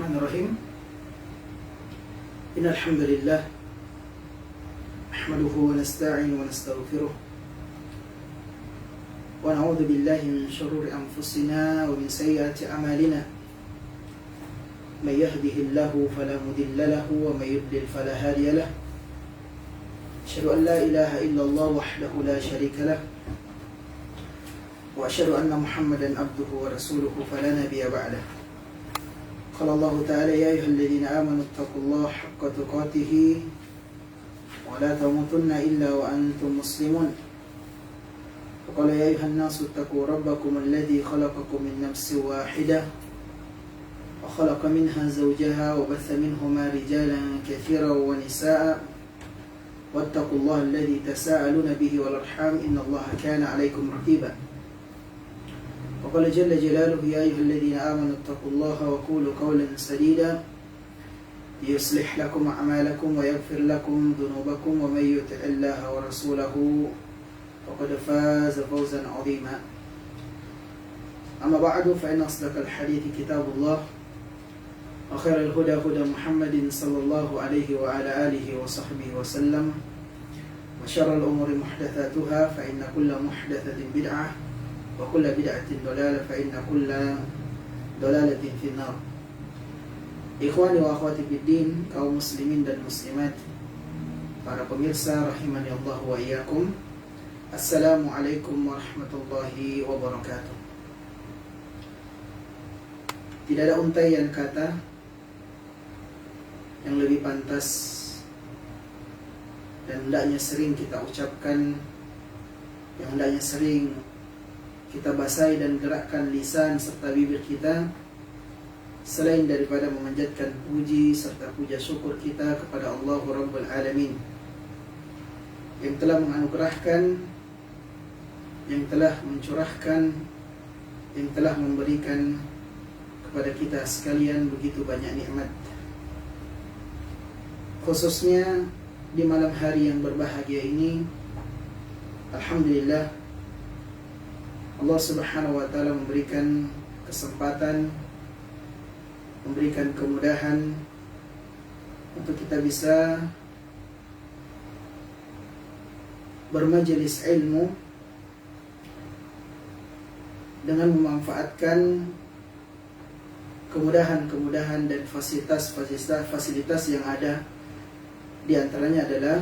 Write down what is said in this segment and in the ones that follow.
Bismillahirrahmanirrahim. Innal hamdalillah nahmaduhu wa nasta'inu wa nastaghfiruh wa na'udzu billahi min shururi anfusina wa min sayyiati a'malina. May yahdihillahu fala mudilla lahu wa may yudlil fala hadiya lahu. Asyhadu an la ilaha illallah wahdahu la syarika lahu wa asyhadu anna Muhammadan abduhu wa rasuluhu fala nabiyya ba'dahu. قال الله تعالى يا أيها الذين آمنوا اتقوا الله حق تقاته ولا تموتن إلا وأنتم مسلمون. وقال يا أيها الناس اتقوا ربكم الذي خلقكم من نفس واحدة وخلق منها زوجها وبث منهما رجالا كثيرا ونساء واتقوا الله الذي تساءلون به والأرحام إن الله كان عليكم رقيبا. وقال جل جلاله يا أيها الذين آمنوا اتقوا الله وقولوا قولا سديدا يصلح لكم أعمالكم ويغفر لكم ذنوبكم ومن يطع الله ورسوله فقد فاز فوزا عظيما. أما بعد فإن أصدق الحديث كتاب الله وخير الهدى هدى محمد صلى الله عليه وعلى آله وصحبه وسلم وشر الأمور محدثاتها فإن كل محدثة بدعة wa kullu bid'atin dhalalah fa inna kulla dhalalatin finnar. Ikhwani wa akhwati fiddin, kaum muslimin dan muslimat, para pemirsa rahimani Allah wa iyyakum. Assalamualaikum warahmatullahi wabarakatuh. Tidak ada untaian kata yang lebih pantas dan hendaknya sering kita ucapkan, yang hendaknya sering kita basahi dan gerakkan lisan serta bibir kita, selain daripada memanjatkan puji serta puja syukur kita kepada Allah Rabbul Alamin yang telah menganugerahkan, yang telah mencurahkan, yang telah memberikan kepada kita sekalian begitu banyak nikmat, khususnya di malam hari yang berbahagia ini. Alhamdulillah, Allah Subhanahu wa Ta'ala memberikan kesempatan, memberikan kemudahan untuk kita bisa bermajelis ilmu dengan memanfaatkan kemudahan-kemudahan dan fasilitas yang ada. Di antaranya adalah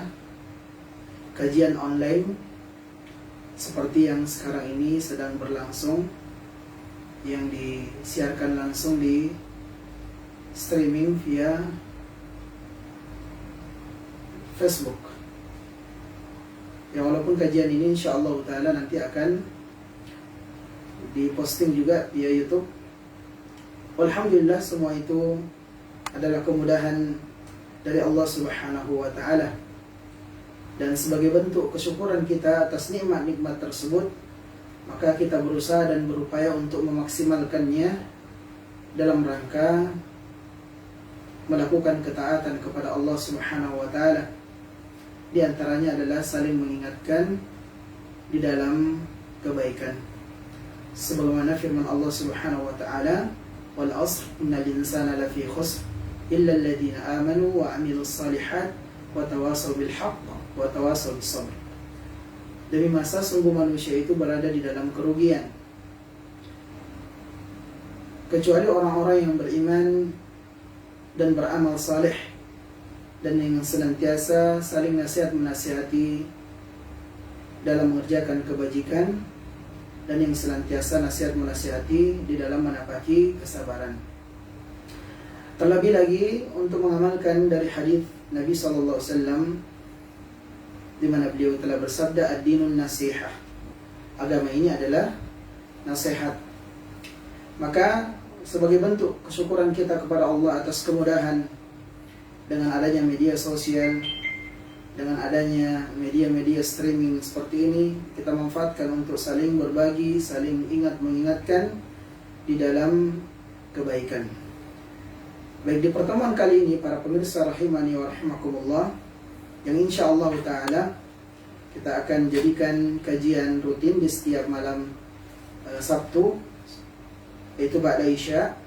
kajian online seperti yang sekarang ini sedang berlangsung, yang disiarkan langsung di streaming via Facebook. Ya, walaupun kajian ini insyaallah ta'ala nanti akan diposting juga via YouTube. Alhamdulillah, semua itu adalah kemudahan dari Allah Subhanahu wa ta'ala. Dan sebagai bentuk kesyukuran kita atas nikmat-nikmat tersebut, maka kita berusaha dan berupaya untuk memaksimalkannya dalam rangka melakukan ketaatan kepada Allah Subhanahu wa Ta'ala. Di antaranya adalah saling mengingatkan di dalam kebaikan, sebagaimana firman Allah Subhanahu wa Ta'ala, wal 'ashr innal insana lafi khusr illa alladhina amanu wa 'amilus shalihat wa tawasaw bil haqq wa tawasaw bis sabr. Demi masa sungguh manusia itu berada di dalam kerugian, kecuali orang-orang yang beriman dan beramal saleh dan yang senantiasa saling nasihat menasihati dalam mengerjakan kebajikan, dan yang senantiasa nasihat menasihati di dalam menapaki kesabaran. Terlebih lagi untuk mengamalkan dari hadis Nabi sallallahu alaihi wasallam di mana beliau telah bersabda, ad-dinun nasihah, agama ini adalah nasihat. Maka sebagai bentuk kesyukuran kita kepada Allah atas kemudahan dengan adanya media sosial, dengan adanya media-media streaming seperti ini, kita manfaatkan untuk saling berbagi, saling mengingatkan di dalam kebaikan. Baik, di pertemuan kali ini para pemirsa rahimani wa rahimakumullah, yang insyaallah ta'ala kita akan jadikan kajian rutin di setiap malam Sabtu, yaitu ba'da Isya.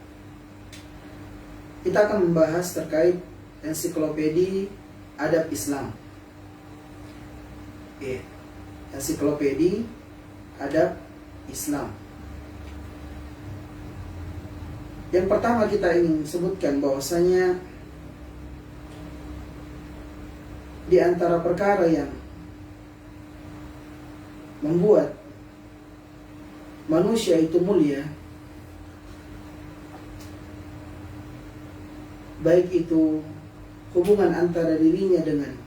kita akan membahas terkait ensiklopedi adab Islam. Ensiklopedi adab Islam. Yang pertama kita ingin sebutkan bahwasanya di antara perkara yang membuat manusia itu mulia, baik itu hubungan antara dirinya dengan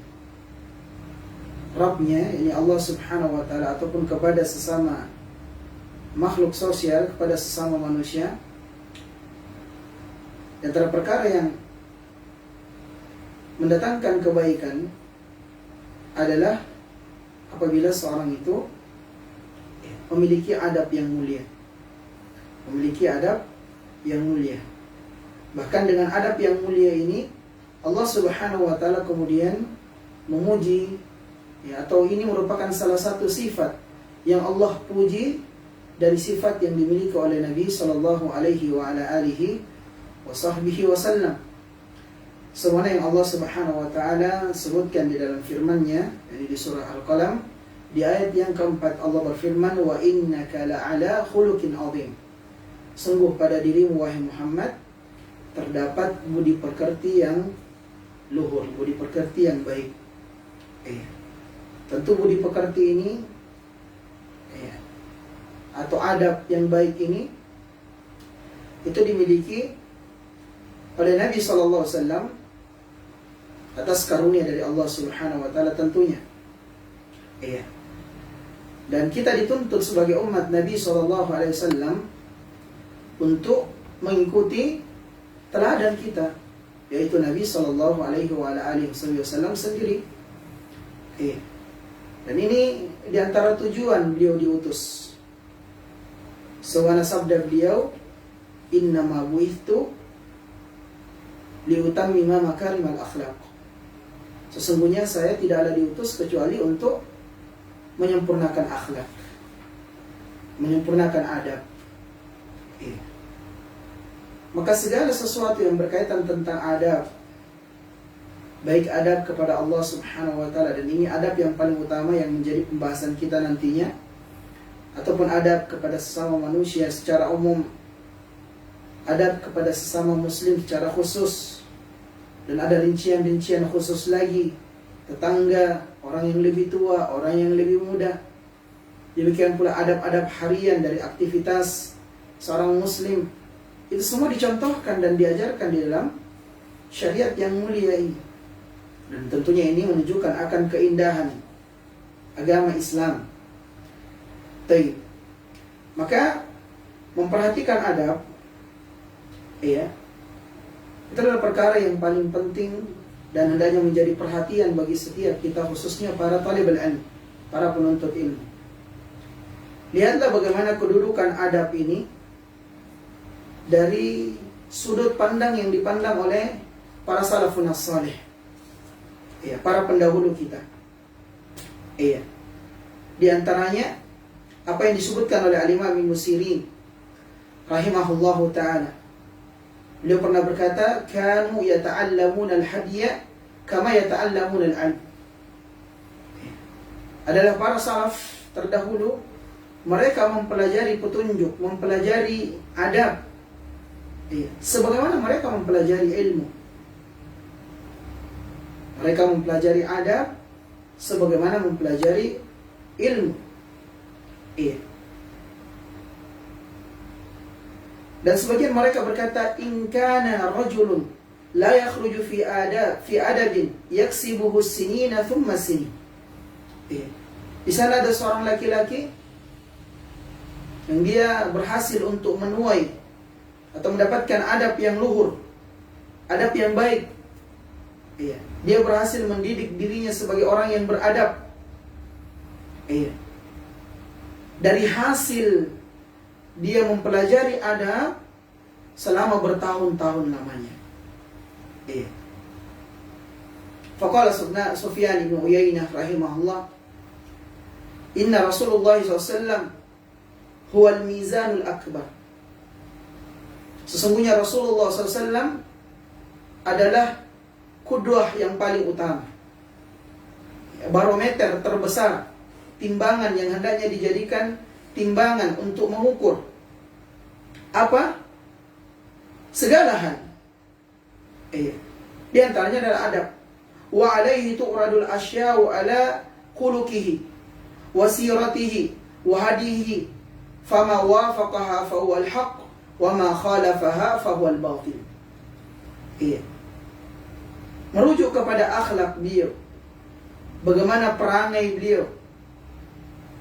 Rabbnya, ini Allah Subhanahu wa Ta'ala, ataupun kepada sesama makhluk sosial, kepada sesama manusia. Di antara perkara yang mendatangkan kebaikan adalah apabila seorang itu memiliki adab yang mulia. Memiliki adab yang mulia. Bahkan dengan adab yang mulia ini, Allah Subhanahu wa Ta'ala kemudian memuji, atau ini merupakan salah satu sifat yang Allah puji dari sifat yang dimiliki oleh Nabi sallallahu alaihi wa ala alihi wa sahbihi wasallam. Semua yang Allah Subhanahu wa Ta'ala sebutkan di dalam firman-Nya, yakni di surah Al-Qalam, di ayat yang keempat Allah berfirman, wa innaka la'ala khuluqin 'azim. Sungguh pada dirimu wahai Muhammad terdapat budi pekerti yang luhur, budi pekerti yang baik. Tentu budi pekerti ini atau adab yang baik ini itu dimiliki oleh Nabi SAW atas karunia dari Allah Subhanahu wa Ta'ala tentunya. Dan kita dituntut sebagai umat Nabi SAW untuk mengikuti teladan kita, yaitu Nabi SAW sendiri. Dan ini diantara tujuan beliau diutus. Sewana sabda beliau, innama bu'ithtu liutammima makarimal akhlaq. Sesungguhnya saya tidaklah diutus kecuali untuk menyempurnakan akhlak, menyempurnakan adab. Maka segala sesuatu yang berkaitan tentang adab, baik adab kepada Allah Subhanahu wa Ta'ala, dan ini adab yang paling utama yang menjadi pembahasan kita nantinya, ataupun adab kepada sesama manusia secara umum, adab kepada sesama muslim secara khusus, dan ada rincian-rincian khusus lagi, tetangga, orang yang lebih tua, orang yang lebih muda. Demikian pula adab-adab harian dari aktivitas seorang muslim. Itu semua dicontohkan dan diajarkan di dalam syariat yang mulia ini. Dan tentunya ini menunjukkan akan keindahan agama Islam. Maka memperhatikan adab, itu adalah perkara yang paling penting dan hendaknya menjadi perhatian bagi setiap kita, khususnya para talibul ilm, para penuntut ilmu. Lihatlah bagaimana kedudukan adab ini dari sudut pandang yang dipandang oleh para salafun as-salih, para pendahulu kita. Di antaranya apa yang disebutkan oleh Al-Imam Ibnu Sirin rahimahullahu ta'ala. Beliau pernah berkata, kanu yata'allamuna al-hadya kama yata'allamuna al-'ilm. Adalah para salaf terdahulu, mereka mempelajari petunjuk, mempelajari adab, sebagaimana mereka mempelajari ilmu. Mereka mempelajari adab sebagaimana mempelajari ilmu. Dan sebagian mereka berkata, in kana rajulun la yakhruju fi adabin yaksibuhu sinina thumma sinin. Di sana ada seorang laki-laki yang dia berhasil untuk menuai atau mendapatkan adab yang luhur, adab yang baik. Dia berhasil mendidik dirinya sebagai orang yang beradab. Dari hasil dia mempelajari adab selama bertahun-tahun lamanya. Faqala Sufyan bin Uyainah rahimahullah, inna Rasulullah SAW huwa al-mizanul akbar. Sesungguhnya Rasulullah SAW adalah qudwah yang paling utama, barometer terbesar, timbangan yang hendaknya dijadikan timbangan untuk mengukur apa? Segala hal. Di antaranya adalah adab. Wa alaihi tu'radul asya'u ala khuluqihi wa siratihi wa hadihi, fama wafaqaha fahuwa al-haq wa ma khalafaha fahuwa al-batil. Merujuk kepada akhlak beliau, bagaimana perangai beliau,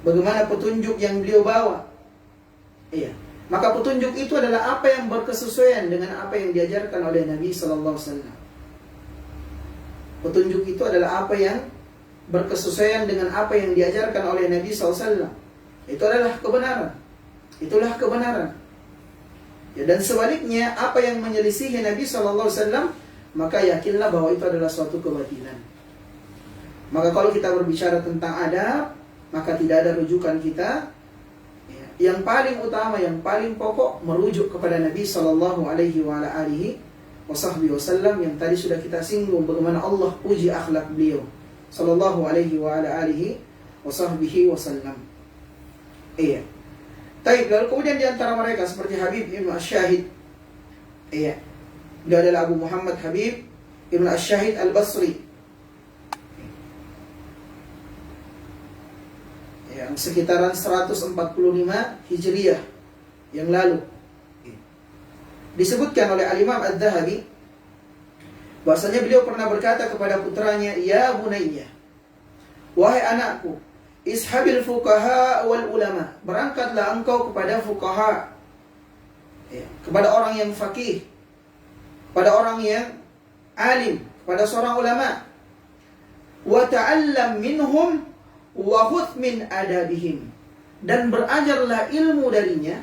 bagaimana petunjuk yang beliau bawa. Maka petunjuk itu adalah apa yang berkesesuaian dengan apa yang diajarkan oleh Nabi sallallahu alaihi wasallam. Petunjuk itu adalah apa yang berkesesuaian dengan apa yang diajarkan oleh Nabi sallallahu alaihi wasallam. Itu adalah kebenaran. Itulah kebenaran. Dan sebaliknya, apa yang menyelisihi Nabi sallallahu alaihi wasallam, maka yakinlah bahwa itu adalah suatu kebatilan. Maka kalau kita berbicara tentang adab, maka tidak ada rujukan kita. Yang paling utama, yang paling pokok, merujuk kepada Nabi sallallahu alaihi wasallam yang tadi sudah kita singgung bagaimana Allah puji akhlak beliau sallallahu alaihi wasallam. Baik, lalu kemudian di antara mereka seperti Habib Ibn Ash-Shahid. Dia adalah Abu Muhammad Habib Ibn Ash-Shahid Al-Basri, yang sekitaran 145 Hijriyah yang lalu. Disebutkan oleh Al-Imam Adz-Dzahabi bahwasanya beliau pernah berkata kepada putranya, "Ya bunayya, wahai anakku, ishabil fuqaha wal ulama." Berangkatlah engkau kepada fuqaha, kepada orang yang faqih, kepada orang yang alim, kepada seorang ulama. Wa ta'allam minhum wa khudh min adabihim, dan berajarlah ilmu darinya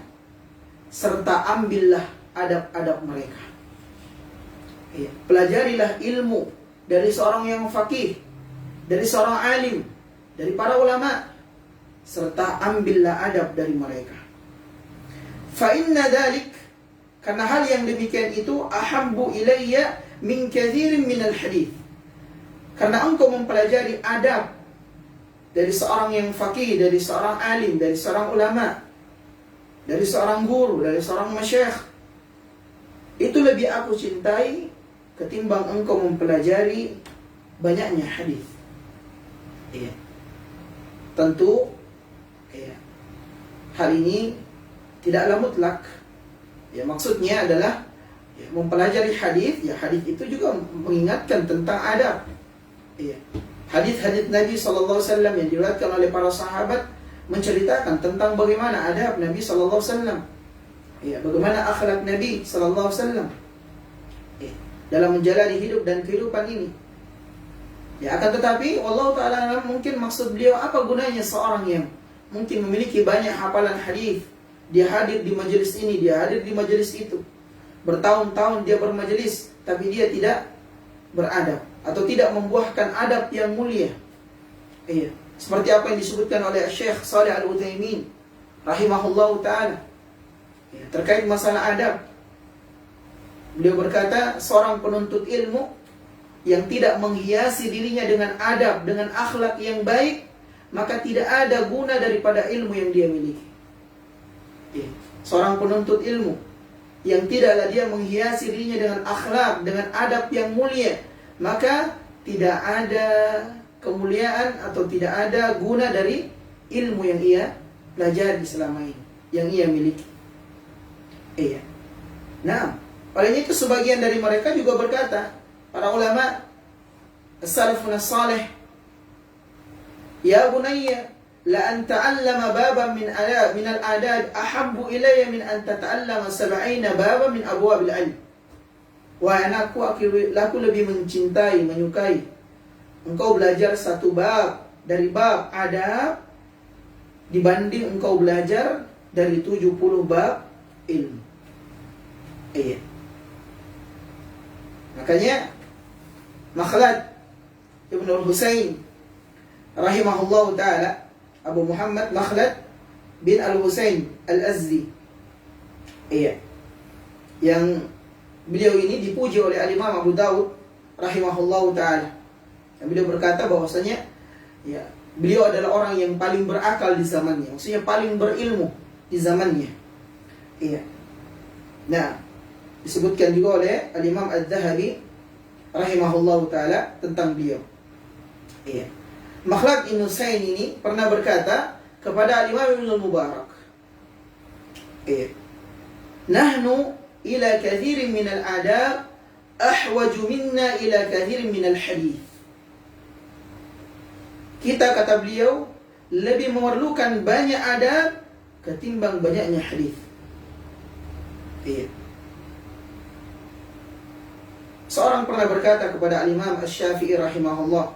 serta ambillah adab-adab mereka. Pelajarilah ilmu dari seorang yang faqih, dari seorang alim, dari para ulama, serta ambillah adab dari mereka. Fa inna dzalik, karena hal yang demikian itu, ahabbu ilayya min katsirin minal hadits. Karena engkau mempelajari adab dari seorang yang faqih, dari seorang alim, dari seorang ulama, dari seorang guru, dari seorang masyayikh, itu lebih aku cintai ketimbang engkau mempelajari banyaknya hadis. Tentu hal ini tidaklah mutlak. Maksudnya adalah mempelajari hadis, hadis itu juga mengingatkan tentang adab. Hadis-hadis Nabi sallallahu alaihi wasallam yang diriwayatkan oleh para sahabat menceritakan tentang bagaimana adab Nabi sallallahu alaihi wasallam. Bagaimana akhlak Nabi sallallahu alaihi wasallam dalam menjalani hidup dan kehidupan ini. Akan tetapi Allah taala mungkin maksud beliau, apa gunanya seorang yang mungkin memiliki banyak hafalan hadis, dia hadir di majelis ini, dia hadir di majelis itu, bertahun-tahun dia bermajelis, tapi dia tidak beradab atau tidak membuahkan adab yang mulia. Seperti apa yang disebutkan oleh Syekh Shalih Al-Utsaimin rahimahullahu taala terkait masalah adab. Beliau berkata, seorang penuntut ilmu yang tidak menghiasi dirinya dengan adab, dengan akhlak yang baik, maka tidak ada guna daripada ilmu yang dia miliki. Seorang penuntut ilmu yang tidaklah dia menghiasi dirinya dengan akhlak, dengan adab yang mulia, maka tidak ada kemuliaan atau tidak ada guna dari ilmu yang ia pelajari selama ini, yang ia miliki. Nah, oleh itu sebagian dari mereka juga berkata, para ulama as-salafun as-salih, "Ya bunayya, la an ta'allama baban min al-adab ahabbu ilayya min an tata'allama 70 baban min abwabil ilm." Wahai anakku, aku lebih mencintai, menyukai engkau belajar satu bab dari bab adab dibanding engkau belajar dari 70 bab ilmu. Makanya Makhlad Ibn al-Husain rahimahullahu ta'ala, Abu Muhammad Makhlad bin al-Husain al-Azdi, yang beliau ini dipuji oleh Al-Imam Abu Daud rahimahullahu taala. Beliau berkata bahwasanya ya, beliau adalah orang yang paling berakal di zamannya, maksudnya paling berilmu di zamannya. Iya. Nah, disebutkan juga oleh Al-Imam Adz-Dzahabi rahimahullahu taala tentang beliau. Iya. Makhlad Ibn Husain ini pernah berkata kepada Al-Imam Ibn Mubarak, iya, nahnu ila kathirin min al-adab ahwaju minna ila kathirin min al-hadith. Kita, kata beliau, lebih memerlukan banyak adab ketimbang banyaknya hadis. Iya. Seorang pernah berkata kepada Al-Imam Asy-Syafi'i rahimahullah,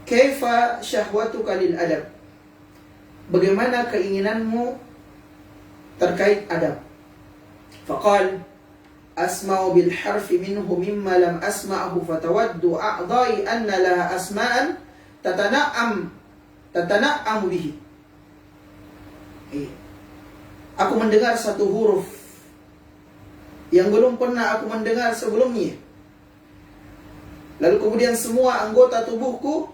"Kaifa syahwatuka lil adab?" Bagaimana keinginanmu terkait adab? Faqal, asma'u bil harfi minhu mimma lam asma'ahu fatawaddu a'dha'i anna laha asma'an tatana'am bihi. Aku mendengar satu huruf yang belum pernah aku mendengar sebelumnya. Lalu kemudian semua anggota tubuhku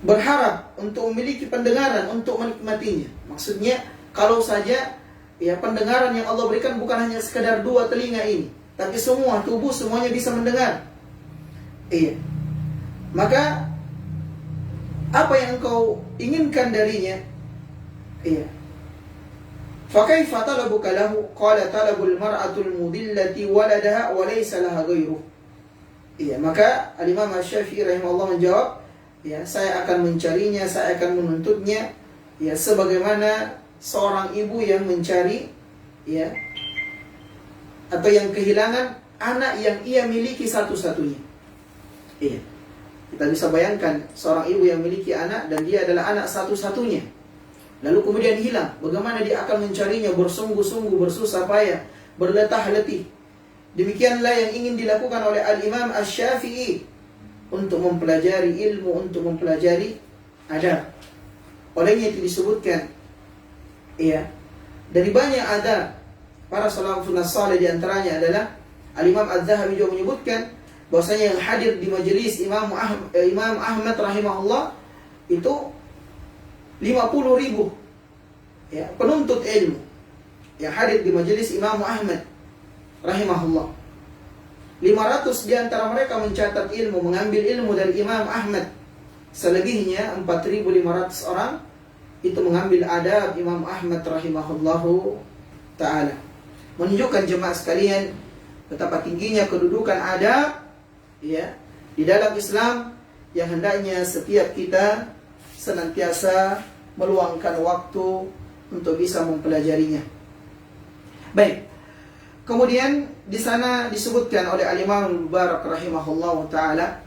berharap untuk memiliki pendengaran untuk menikmatinya. Maksudnya, kalau saja pendengaran yang Allah berikan bukan hanya sekedar 2 telinga ini, tapi semua tubuh semuanya bisa mendengar. Maka apa yang engkau inginkan darinya? Fa kaifa talabuka lahu? Qala talabul mar'atul mudillati waladaha wa laysa laha ghairuh. Maka Al-Imam Asy-Syafi'i rahimahullah menjawab, saya akan mencarinya, saya akan menuntutnya, sebagaimana seorang ibu yang mencari atau yang kehilangan anak yang ia miliki satu-satunya. Kita bisa bayangkan seorang ibu yang memiliki anak dan dia adalah anak satu-satunya, lalu kemudian hilang. Bagaimana dia akan mencarinya, bersungguh-sungguh, bersusah payah, berletah letih. Demikianlah yang ingin dilakukan oleh Al-Imam Asy-Syafi'i untuk mempelajari ilmu, untuk mempelajari adab. Olehnya itu disebutkan dari banyak adab para salafun salih, di antaranya adalah Al-Imam Adz-Dzahabi juga menyebutkan bahwasanya yang hadir di majelis Imam Ahmad rahimahullah itu 50.000 penuntut ilmu yang hadir di majelis Imam Ahmad rahimahullah. 500 di antara mereka mencatat ilmu, mengambil ilmu dari Imam Ahmad. Selebihnya 4.500 orang itu mengambil adab Imam Ahmad rahimahullahu ta'ala. Menunjukkan jemaah sekalian betapa tingginya kedudukan adab di dalam Islam, yang hendaknya setiap kita senantiasa meluangkan waktu untuk bisa mempelajarinya. Baik. Kemudian di sana disebutkan oleh Al-Imam Mubarak rahimahullahu ta'ala,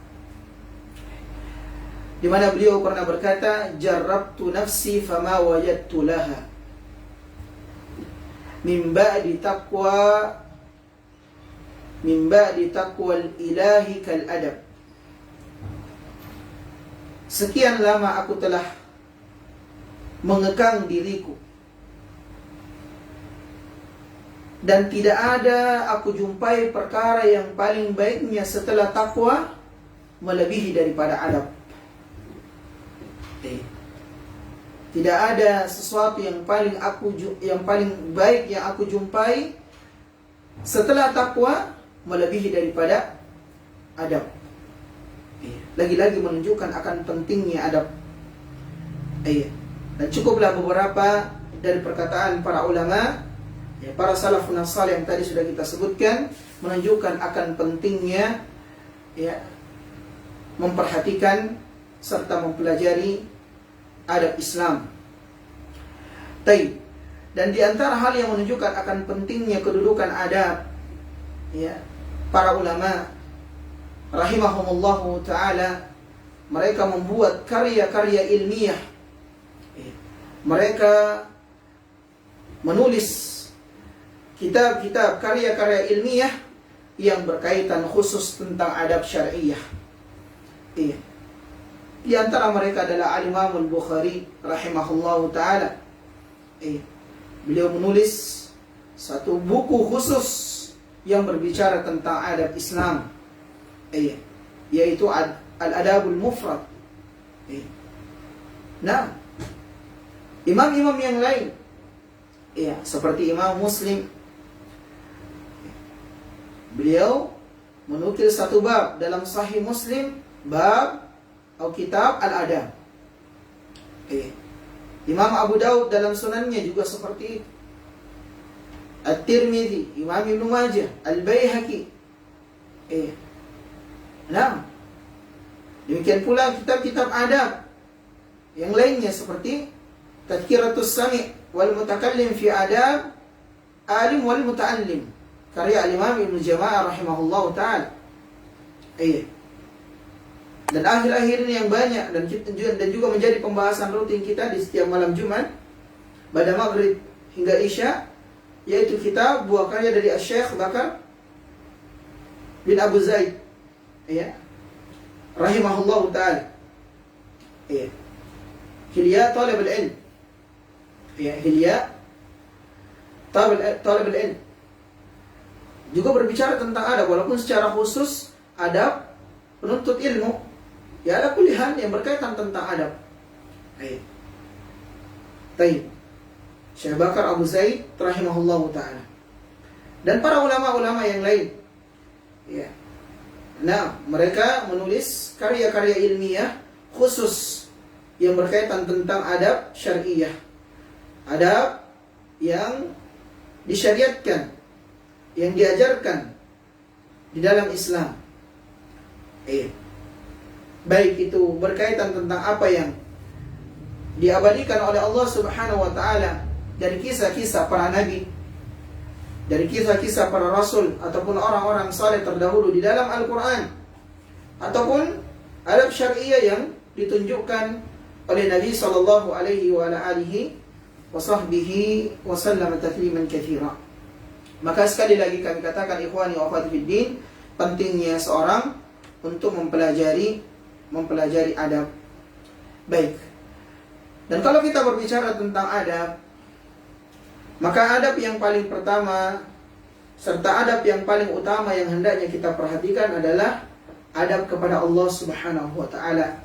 di mana beliau pernah berkata, jarrabtu nafsi fama wajadtu laha min ba'di taqwal ilahi kal adab. Sekian lama aku telah mengekang diriku dan tidak ada aku jumpai perkara yang paling baiknya setelah takwa melebihi daripada adab. Tidak ada sesuatu yang paling baik yang aku jumpai setelah takwa melebihi daripada adab. Lagi-lagi menunjukkan akan pentingnya adab. Dan cukuplah beberapa dari perkataan para ulama, para salafun salih yang tadi sudah kita sebutkan, menunjukkan akan pentingnya memperhatikan serta mempelajari adab Islam. Dan di antara hal yang menunjukkan akan pentingnya kedudukan adab, para ulama rahimahumullahu ta'ala, mereka membuat karya-karya ilmiah. Mereka menulis kitab-kitab karya-karya ilmiah yang berkaitan khusus tentang adab syariah. Di antara mereka adalah Al-Imam Al-Bukhari rahimahullahu ta'ala. Beliau menulis satu buku khusus yang berbicara tentang adab Islam, yaitu Al-Adabul Mufrad. Nah, imam-imam yang lain, seperti Imam Muslim, beliau menukil satu bab dalam Sahih Muslim, bab atau kitab Al-Adab. Imam Abu Daud dalam sunannya juga seperti itu. At-Tirmidzi, Imam Ibnu Majah, Al-Baihaqi. Nah, demikian pula kitab-kitab adab yang lainnya seperti Tadhkiratus Sami' wal Mutakallim fi Adab Alim wal Muta'allim, karya Al-Imam Ibnu Jama'ah rahimahullahu ta'ala. Dan akhir-akhir ini yang banyak dan juga menjadi pembahasan rutin kita di setiap malam Jumat pada maghrib hingga isya, yaitu kitab buah karya dari Syekh Bakar bin Abu Zaid, rahimahullahu ta'ala. Hilya Talib al-Ilm. Hilya Talib al-Ilm juga berbicara tentang adab, walaupun secara khusus adab penuntut ilmu, ada pilihan yang berkaitan tentang adab. Taib Syekh Bakar Abu Zaid rahimahullahu ta'ala dan para ulama-ulama yang lain. Nah, mereka menulis karya-karya ilmiah khusus yang berkaitan tentang adab syariah, adab yang disyariatkan, yang diajarkan di dalam Islam. Baik itu berkaitan tentang apa yang diabadikan oleh Allah Subhanahu wa ta'ala dari kisah-kisah para nabi, dari kisah-kisah para rasul ataupun orang-orang saleh terdahulu di dalam Al-Quran, ataupun adab syariah yang ditunjukkan oleh Nabi sallallahu alaihi wa alihi wa sahbihi wa sallam tasliman katsira. Maka sekali lagi kami katakan, ikhwani wa akhwati fid din, pentingnya seorang untuk mempelajari adab. Baik. Dan kalau kita berbicara tentang adab, maka adab yang paling pertama serta adab yang paling utama yang hendaknya kita perhatikan adalah adab kepada Allah Subhanahu wa ta'ala.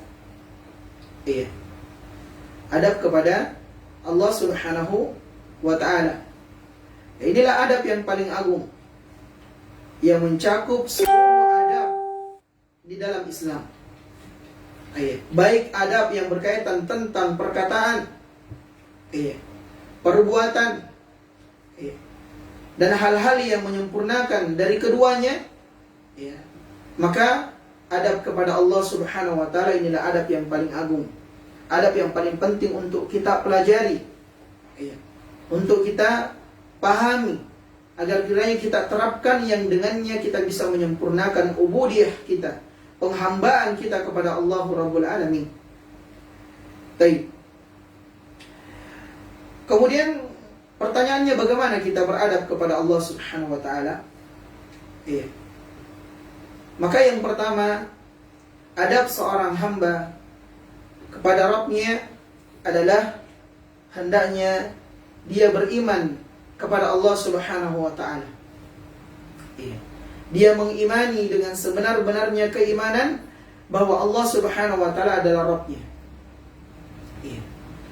Adab kepada Allah Subhanahu wa ta'ala. Inilah adab yang paling agung, yang mencakup seluruh adab di dalam Islam. Baik adab yang berkaitan tentang perkataan, perbuatan, dan hal-hal yang menyempurnakan dari keduanya, maka adab kepada Allah Subhanahu wa ta'ala inilah adab yang paling agung, adab yang paling penting untuk kita pelajari, untuk kita pahami, agar kiranya kita terapkan, yang dengannya kita bisa menyempurnakan ubudiyah kita, penghambaan kita kepada Allah Rabbul Alamin. Baik. Kemudian pertanyaannya, bagaimana kita beradab kepada Allah Subhanahu wa ta'ala? Maka yang pertama, adab seorang hamba kepada Rabb-nya adalah hendaknya dia beriman kepada Allah Subhanahu wa ta'ala. Dia mengimani dengan sebenar-benarnya keimanan bahwa Allah Subhanahu wa ta'ala adalah Rabb-nya.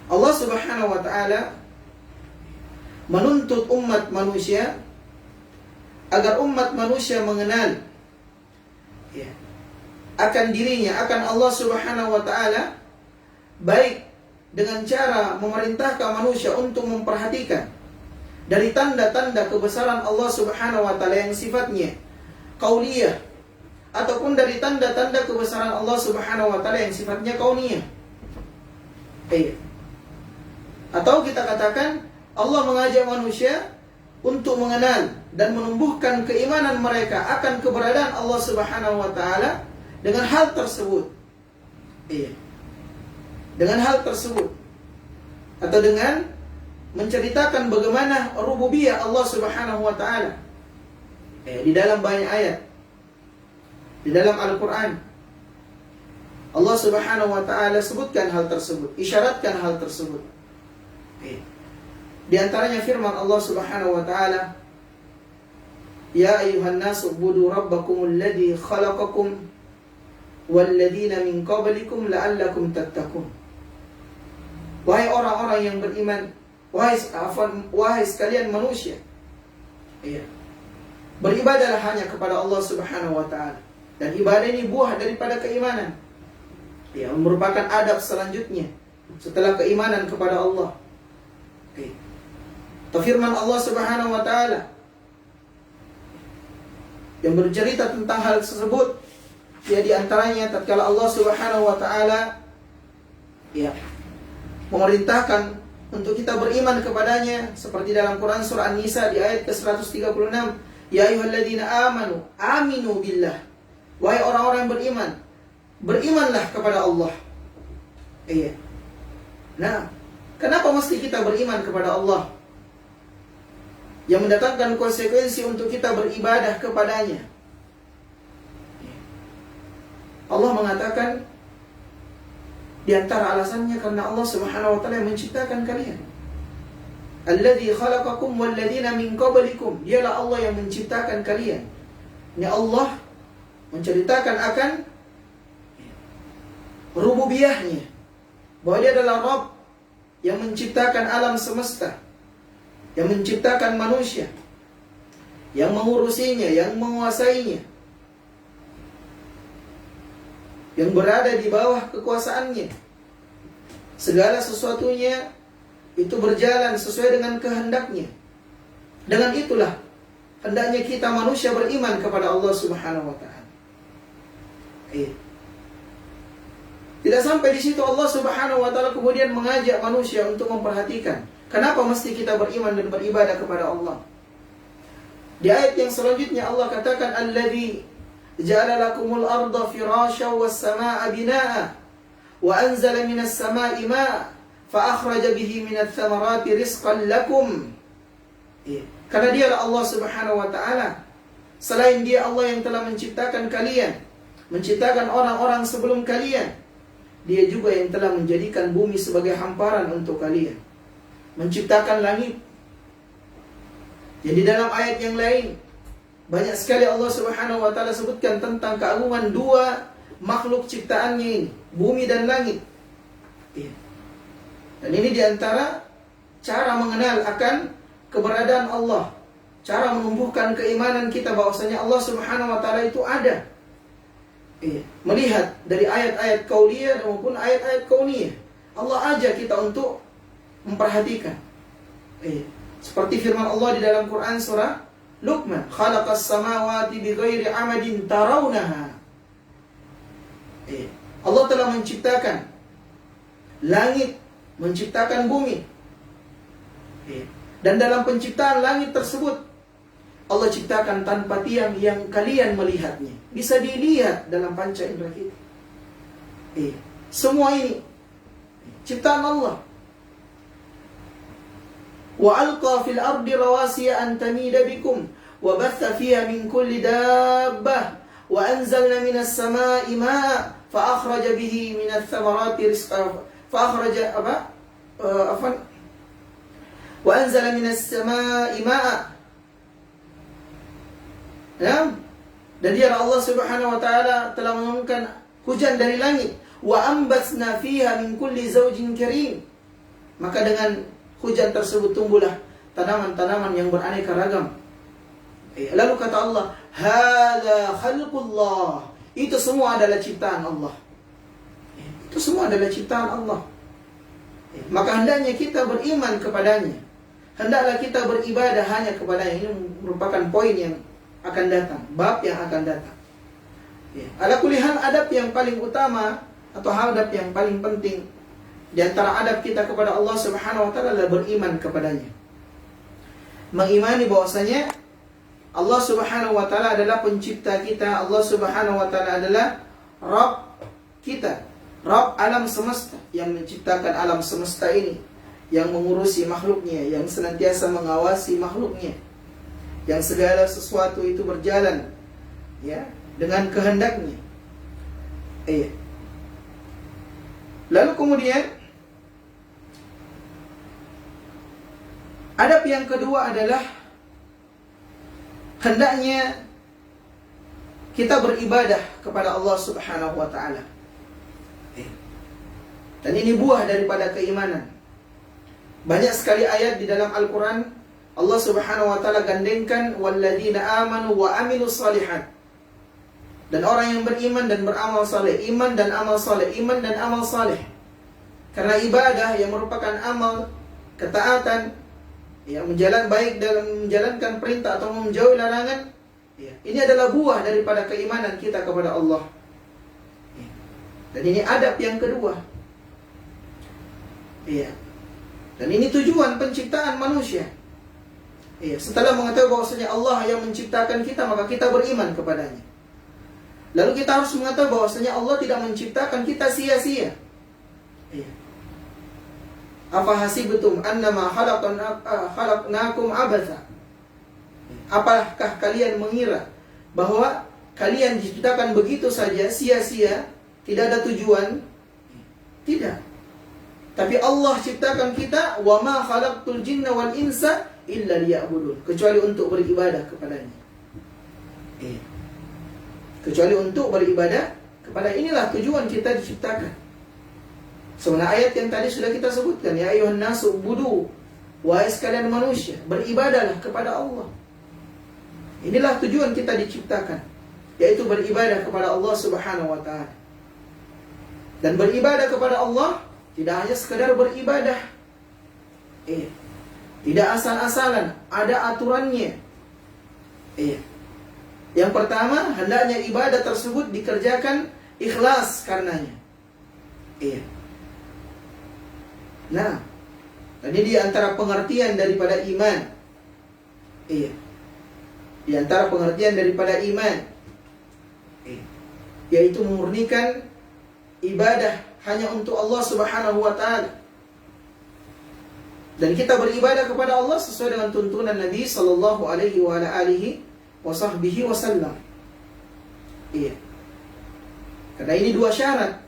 Allah Subhanahu wa ta'ala menuntut umat manusia agar umat manusia mengenal akan dirinya, akan Allah Subhanahu wa ta'ala, baik dengan cara memerintahkan manusia untuk memperhatikan dari tanda-tanda kebesaran Allah Subhanahu wa ta'ala yang sifatnya qauliyah, ataupun dari tanda-tanda kebesaran Allah Subhanahu wa ta'ala yang sifatnya kauniyah. Atau kita katakan Allah mengajak manusia untuk mengenal dan menumbuhkan keimanan mereka akan keberadaan Allah Subhanahu wa ta'ala dengan hal tersebut. Dengan hal tersebut, atau dengan menceritakan bagaimana rububiyah Allah Subhanahu wa ta'ala di dalam banyak ayat di dalam Al-Quran. Allah Subhanahu wa ta'ala sebutkan hal tersebut, isyaratkan hal tersebut. Di antaranya firman Allah Subhanahu wa taala, "Ya ayyuhan nasu ubudu rabbakumul ladzi khalaqakum walladzina min qablikum la'allakum tattaqun." Wahai orang-orang yang beriman, wahai sekalian manusia, beribadahlah hanya kepada Allah Subhanahu wa taala. Dan ibadah ini buah daripada keimanan. Merupakan adab selanjutnya setelah keimanan kepada Allah. Firman Allah Subhanahu wa taala yang bercerita tentang hal tersebut, di antaranya tatkala Allah Subhanahu wa taala memerintahkan untuk kita beriman kepadanya, seperti dalam Quran surah An-Nisa di ayat ke-136, "Ya ayyuhalladzina amanu aminu billah." Wahai orang-orang yang beriman, berimanlah kepada Allah. Nah, kenapa mesti kita beriman kepada Allah? Yang mendatangkan konsekuensi untuk kita beribadah kepadanya. Allah mengatakan di antara alasannya karena Allah Subhanahu wa taala yang menciptakan kalian. Alladzi khalaqakum walladzina min qablikum. Dialah Allah yang menciptakan kalian. Ini Allah menceritakan akan rububiyahnya, bahwa Dia adalah Rabb yang menciptakan alam semesta, yang menciptakan manusia, yang mengurusinya, yang menguasainya, yang berada di bawah kekuasaannya. Segala sesuatunya itu berjalan sesuai dengan kehendaknya. Dengan itulah hendaknya kita manusia beriman kepada Allah Subhanahu wa taala. Tidak sampai di situ, Allah Subhanahu wa taala kemudian mengajak manusia untuk memperhatikan kenapa mesti kita beriman dan beribadah kepada Allah. Di ayat yang selanjutnya Allah katakan, "Alladzi ja'ala lakumul arda firasyan was samaa'a binaa'a wa anzala minas samaa'i maa'a fa akhraja bihi minats thamarati rizqan lakum." Karena Dialah Allah Subhanahu wa taala. Selain Dia Allah yang telah menciptakan kalian, menciptakan orang-orang sebelum kalian. Dia juga yang telah menjadikan bumi sebagai hamparan untuk kalian, menciptakan langit. Jadi dalam ayat yang lain banyak sekali Allah Subhanahu wa taala sebutkan tentang keagungan dua makhluk ciptaannya ini, bumi dan langit. Dan ini diantara cara mengenal akan keberadaan Allah, cara menumbuhkan keimanan kita bahwasanya Allah Subhanahu wa taala itu ada. Melihat dari ayat-ayat kauliyah maupun ayat-ayat kauniyah, Allah ajak kita untuk memperhatikan. Seperti firman Allah di dalam Quran surah Luqman, "Khalaqas samawati bighairi amadin tarawnaha." Allah telah menciptakan langit, menciptakan bumi. Dan dalam penciptaan langit tersebut Allah ciptakan tanpa tiang yang kalian melihatnya. Bisa dilihat dalam panca indera kita. Semua ini ciptaan Allah. Wa alqa fil ardi rawasiya an tamida bikum wa batha fiha min kulli dabbah wa anzalna minas samaa'i maa'a fa akhraja bihi minats thamarati rizqan fa akhraja wa anzala minas samaa'i maa'a. Dan Dia Allah Subhanahu wa taala telah menurunkan hujan dari langit, wa ambatsna fiha min kulli zaujin karim. Maka dengan hujan tersebut tumbuhlah tanaman-tanaman yang beraneka ragam. Lalu kata Allah, "Hadza khalqullah." Itu semua adalah ciptaan Allah. Itu semua adalah ciptaan Allah. Maka hendaknya kita beriman kepadanya. Hendaklah kita beribadah hanya kepadanya. Ini merupakan poin yang akan datang, bab yang akan datang. Ala kulli hal, adab yang paling utama atau adab yang paling penting di antara adab kita kepada Allah Subhanahu wa taala adalah beriman kepadanya. Mengimani bahwasanya Allah Subhanahu wa taala adalah pencipta kita, Allah Subhanahu wa taala adalah Rabb kita, Rabb alam semesta, yang menciptakan alam semesta ini, yang mengurusi makhluknya, yang senantiasa mengawasi makhluknya, yang segala sesuatu itu berjalan dengan kehendaknya. Lalu kemudian Adab yang kedua adalah hendaknya kita beribadah kepada Allah Subhanahu wa taala. Dan ini buah daripada keimanan. Banyak sekali ayat di dalam Al-Quran Allah Subhanahu wa taala gandengkan walladzina amanu wa amilus shalihat. Dan orang yang beriman dan beramal saleh, iman dan amal saleh, iman dan amal saleh. Karena ibadah yang merupakan amal ketaatan, ya, baik dalam menjalankan perintah atau menjauhi larangan, ya, ini adalah buah daripada keimanan kita kepada Allah. Ya. Dan ini adab yang kedua. Ya. Dan ini tujuan penciptaan manusia. Ya. Setelah mengetahui bahwasanya Allah yang menciptakan kita, maka kita beriman kepadanya. Lalu kita harus mengetahui bahwasanya Allah tidak menciptakan kita sia-sia. Ya. Afa hasibtum annama khalaqnakum abatha. Apakah kalian mengira bahwa kalian diciptakan begitu saja sia-sia, tidak ada tujuan? Tidak. Tapi Allah ciptakan kita, wa ma khalaqtul jinna wal insa illa liya'budun, kecuali untuk beribadah kepadanya. Kecuali untuk beribadah kepada, inilah tujuan kita diciptakan. Sebenarnya ayat yang tadi sudah kita sebutkan, ya ayuhan nasu budu, wahai sekalian manusia, beribadahlah kepada Allah. Inilah tujuan kita diciptakan, yaitu beribadah kepada Allah Subhanahu wa taala. Dan beribadah kepada Allah tidak hanya sekedar beribadah. Tidak asal-asalan, ada aturannya. Yang pertama, hendaknya ibadah tersebut dikerjakan ikhlas karenanya. Nah, ini di antara pengertian daripada iman. Di antara pengertian daripada iman, yaitu memurnikan ibadah hanya untuk Allah Subhanahu wa taala. Dan kita beribadah kepada Allah sesuai dengan tuntunan Nabi sallallahu alaihi wa ala alihi wa sahbihi wasallam. Karena ini dua syarat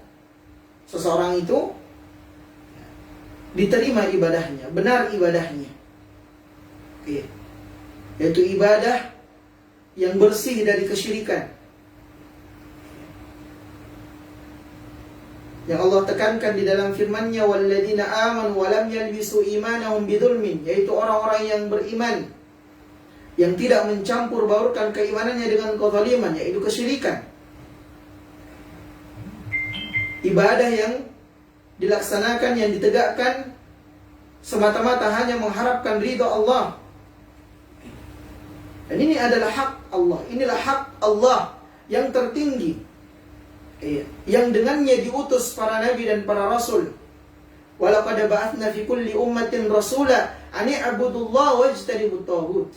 seseorang itu diterima ibadahnya, benar ibadahnya. Yaitu ibadah yang bersih dari kesyirikan. Yang Allah tekankan di dalam firman-Nya, walladzina amanu wa lam yalbisu imanahum bidzulmin, yaitu orang-orang yang beriman yang tidak mencampur baurkan keimanannya dengan kezaliman, yaitu kesyirikan. Ibadah yang dilaksanakan, yang ditegakkan semata-mata hanya mengharapkan ridha Allah. Dan ini adalah hak Allah. Inilah hak Allah yang tertinggi, yang dengannya diutus para nabi dan para rasul. Walaqad ba'atsna fi kulli ummatin rasula an i'budullaha wajtanibut taghut.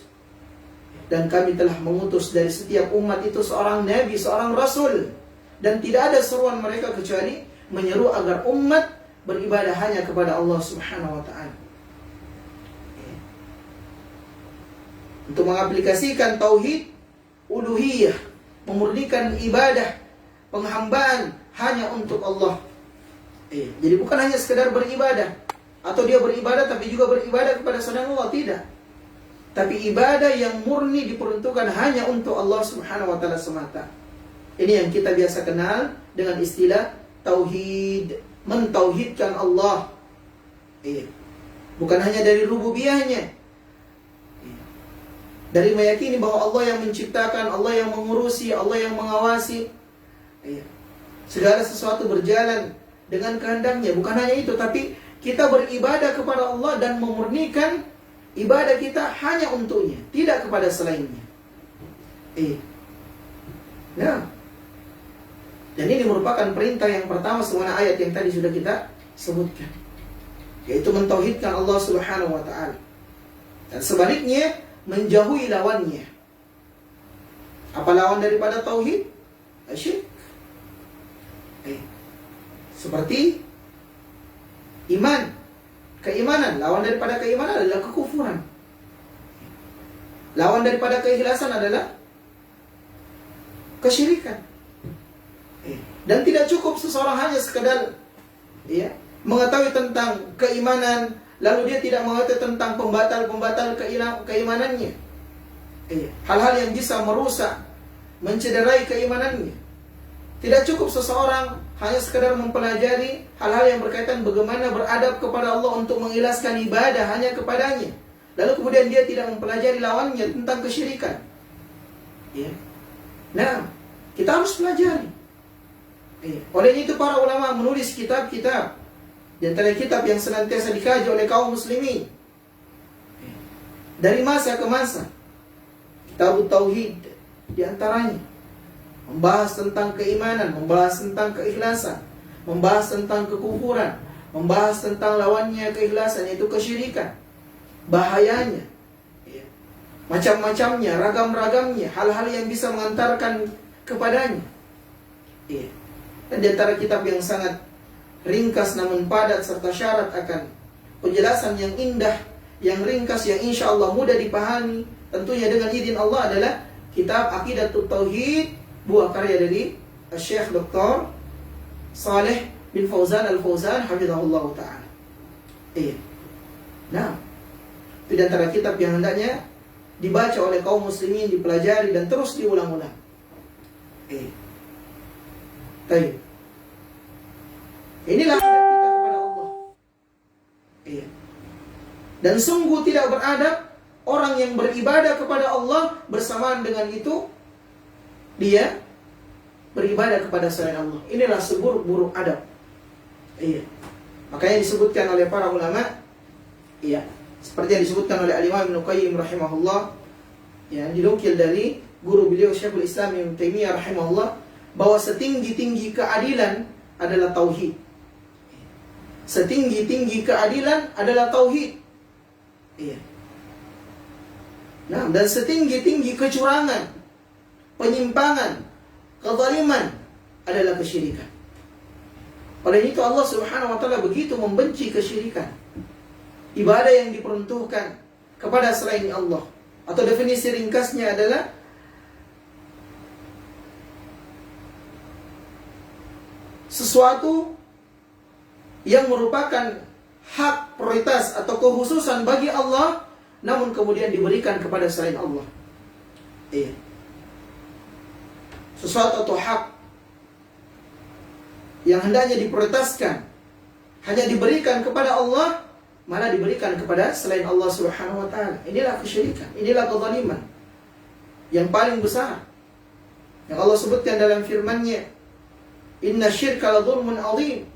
Dan kami telah mengutus dari setiap umat itu seorang nabi, seorang rasul, dan tidak ada seruan mereka kecuali menyeru agar umat beribadah hanya kepada Allah Subhanahu wa taala. Untuk mengaplikasikan tauhid uluhiyah, memurnikan ibadah, penghambaan hanya untuk Allah. Jadi bukan hanya sekedar beribadah, atau dia beribadah tapi juga beribadah kepada selain Allah, tidak. Tapi ibadah yang murni diperuntukkan hanya untuk Allah Subhanahu wa taala semata. Ini yang kita biasa kenal dengan istilah tauhid, mentauhidkan Allah. Bukan hanya dari rububiyahnya, dari meyakini bahwa Allah yang menciptakan, Allah yang mengurusi, Allah yang mengawasi. Segala sesuatu berjalan dengan kehendaknya. Bukan hanya itu, tapi kita beribadah kepada Allah dan memurnikan ibadah kita hanya untuknya, tidak kepada selainnya. Nah, dan ini merupakan perintah yang pertama semua ayat yang tadi sudah kita sebutkan, yaitu mentauhidkan Allah Subhanahu wa taala. Dan sebaliknya, menjauhi lawannya. Apa lawan daripada tauhid? Syirik. Seperti iman, keimanan. Lawan daripada keimanan adalah kekufuran. Lawan daripada keikhlasan adalah kesyirikan. Dan tidak cukup seseorang hanya sekedar mengetahui tentang keimanan, lalu dia tidak mengerti tentang pembatal-pembatal keimanannya. Hal-hal yang bisa merusak, mencederai keimanannya. Tidak cukup seseorang hanya sekedar mempelajari hal-hal yang berkaitan bagaimana beradab kepada Allah untuk mengikhlaskan ibadah hanya kepadanya, lalu kemudian dia tidak mempelajari lawannya tentang kesyirikan. Nah, kita harus pelajari. Oleh itu para ulama menulis kitab-kitab, di antara kitab yang senantiasa dikaji oleh kaum muslimin dari masa ke masa. Kitab Tauhid di antaranya membahas tentang keimanan, membahas tentang keikhlasan, membahas tentang kekufuran, membahas tentang lawannya keikhlasan, yaitu kesyirikan, bahayanya, macam-macamnya, ragam-ragamnya, hal-hal yang bisa mengantarkan kepadanya. Dan di antara kitab yang sangat ringkas namun padat serta syarat akan penjelasan yang indah, yang ringkas, yang insya Allah mudah dipahami, tentunya dengan izin Allah, adalah kitab Aqidatut Tauhid, buah karya dari Syekh Dr. Saleh bin Fauzan Al-Fauzan hafizahullah ta'ala. Nah, itu di antara kitab yang hendaknya dibaca oleh kaum muslimin, dipelajari dan terus diulang-ulang. Inilah adab kita kepada Allah. Dan sungguh tidak beradab orang yang beribadah kepada Allah, bersamaan dengan itu dia beribadah kepada selain Allah. Inilah seburuk-buruk adab. Makanya disebutkan oleh para ulama, seperti yang disebutkan oleh Al-Imam Ibnu Qayyim rahimahullah, yang dinukil dari guru beliau Syekhul Islam Ibnu Taimiyah rahimahullah, bahwa setinggi-tinggi keadilan adalah tauhid. Setinggi-tinggi keadilan adalah tauhid. Nah, dan setinggi-tinggi kecurangan, penyimpangan, kezaliman adalah kesyirikan. Oleh itu Allah Subhanahu wa taala begitu membenci kesyirikan. Ibadah yang diperuntukkan kepada selain Allah, atau definisi ringkasnya adalah sesuatu yang merupakan hak prioritas atau kekhususan bagi Allah, namun kemudian diberikan kepada selain Allah. Sesuatu atau hak yang hendaknya diprioritaskan hanya diberikan kepada Allah, malah diberikan kepada selain Allah Subhanahu wa taala. Inilah kesyirikan, inilah kezaliman yang paling besar, yang Allah sebutkan dalam firman-Nya, "Inna syirka la dzulmun 'adzim."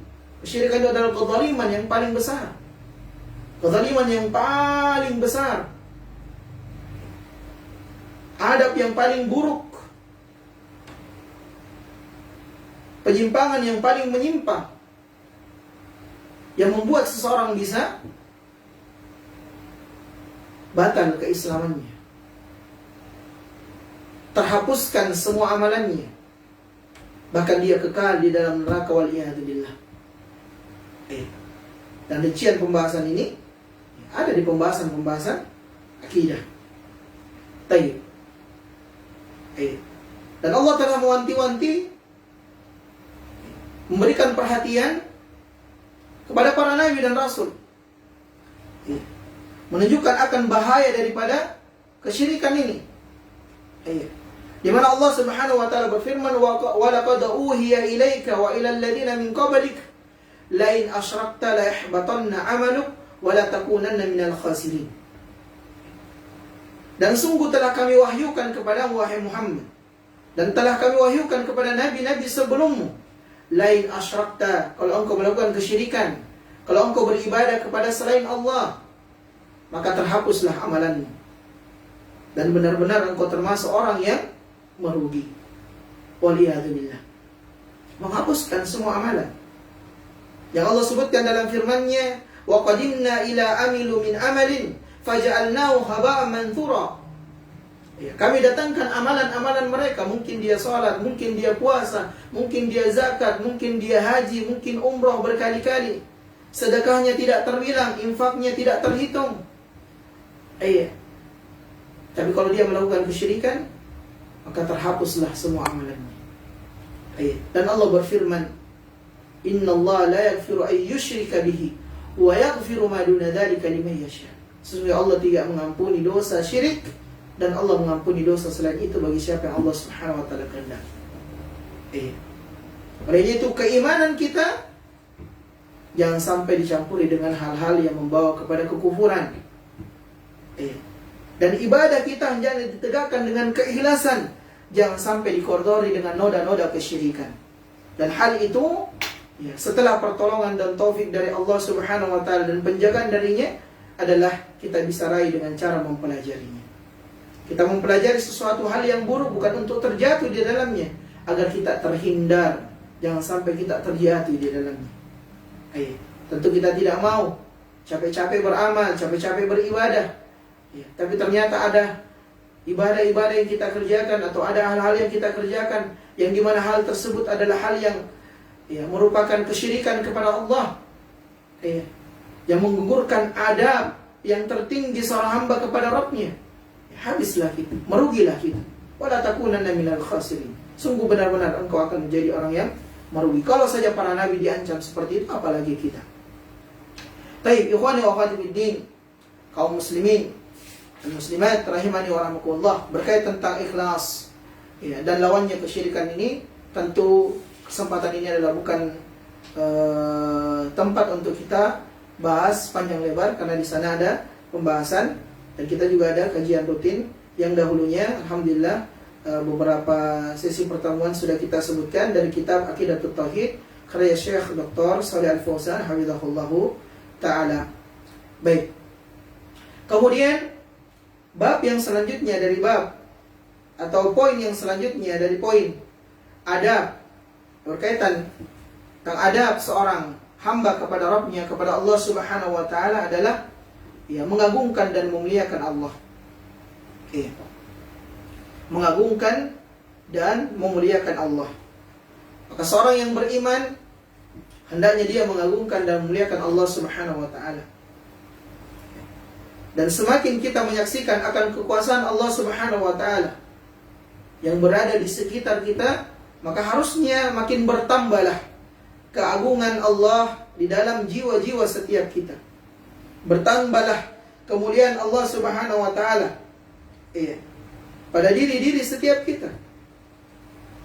Kesyirikan itu adalah kezaliman yang paling besar. Kezaliman yang paling besar. Adab yang paling buruk. Penyimpangan yang paling menyimpang, yang membuat seseorang bisa batal keislamannya, terhapuskan semua amalannya, bahkan dia kekal di dalam neraka waliyadu billah. Dan rincian pembahasan ini ada di pembahasan akidah. Tayyib. Dan Allah telah mewanti-wanti, memberikan perhatian kepada para nabi dan rasul, menunjukkan akan bahaya daripada kesyirikan ini. Di mana Allah Subhanahu wa taala berfirman, "Wa laqad uhiya ilaika wa ilal ladzina min qablik la in asyrakta la yahbatanna 'amaluk wa la takunanna minal khasirin." Dan sungguh telah kami wahyukan kepadamu wahai Muhammad, dan telah kami wahyukan kepada nabi-nabi sebelummu, lain asyrakta, kalau engkau melakukan kesyirikan, kalau engkau beribadah kepada selain Allah, maka terhapuslah amalanmu, dan benar-benar engkau termasuk orang yang merugi. Waliyadzubillah. Menghapuskan semua amalan yang Allah sebutkan dalam firman-Nya, wa qadimna ila amilu min amalin faja'alnahu haba'an manthura. Kami datangkan amalan-amalan mereka, mungkin dia salat, mungkin dia puasa, mungkin dia zakat, mungkin dia haji, mungkin umrah berkali-kali, sedekahnya tidak terbilang, infaknya tidak terhitung. Tapi kalau dia melakukan kesyirikan, maka terhapuslah semua amalannya. Dan Allah berfirman, "Innallaha la yaghfiru an yushrika bihi wa yaghfiru ma duna dzalika liman yasha. Sesungguhnya Allah tidak mengampuni dosa syirik, dan Allah mengampuni dosa selain itu bagi siapa yang Allah Subhanahu wa taala kehendaki. Oleh itu keimanan kita jangan sampai dicampuri dengan hal-hal yang membawa kepada kekufuran. Dan ibadah kita hendaknya ditegakkan dengan keikhlasan, jangan sampai dikoridori dengan noda-noda kesyirikan. Dan hal itu setelah pertolongan dan taufik dari Allah Subhanahu wa taala dan penjagaan darinya adalah kita bisa raih dengan cara mempelajarinya. Kita mempelajari sesuatu hal yang buruk bukan untuk terjatuh di dalamnya, agar kita terhindar, jangan sampai kita terjatuh di dalamnya. Tentu kita tidak mau capek-capek beramal, capek-capek beribadah, tapi ternyata ada ibadah-ibadah yang kita kerjakan atau ada hal-hal yang kita kerjakan yang dimana hal tersebut adalah hal yang merupakan kesyirikan kepada Allah, yang menggugurkan adab yang tertinggi seorang hamba kepada Rabbnya. Habislah kita, merugilah kita. Wala takunanna minal khasirin. Sungguh benar-benar engkau akan menjadi orang yang merugi. Kalau saja para nabi diancam seperti itu, apalagi kita. Baik, ikhwani wa akhwati fiddin, kaum muslimin dan muslimat rahimani wa rahmakumullah, berkaitan tentang ikhlas dan lawannya kesyirikan ini, tentu kesempatan ini adalah bukan tempat untuk kita bahas panjang lebar, karena di sana ada pembahasan dan kita juga ada kajian rutin yang dahulunya alhamdulillah beberapa sesi pertemuan sudah kita sebutkan dari kitab Aqidatut Tauhid karya Syekh Dr. Shalih Al-Fauzan hafizahullahu taala. Baik. Kemudian bab yang selanjutnya dari bab atau poin yang selanjutnya dari poin adab, berkaitan tentang adab seorang hamba kepada Rabbnya, kepada Allah Subhanahu wa taala adalah mengagungkan dan memuliakan Allah. Mengagungkan dan memuliakan Allah. Maka seorang yang beriman hendaknya dia mengagungkan dan memuliakan Allah Subhanahu wa taala. Dan semakin kita menyaksikan akan kekuasaan Allah Subhanahu wa taala yang berada di sekitar kita, maka harusnya makin bertambahlah keagungan Allah di dalam jiwa-jiwa setiap kita. Bertambahlah kemuliaan Allah Subhanahu wa taala pada diri-diri setiap kita.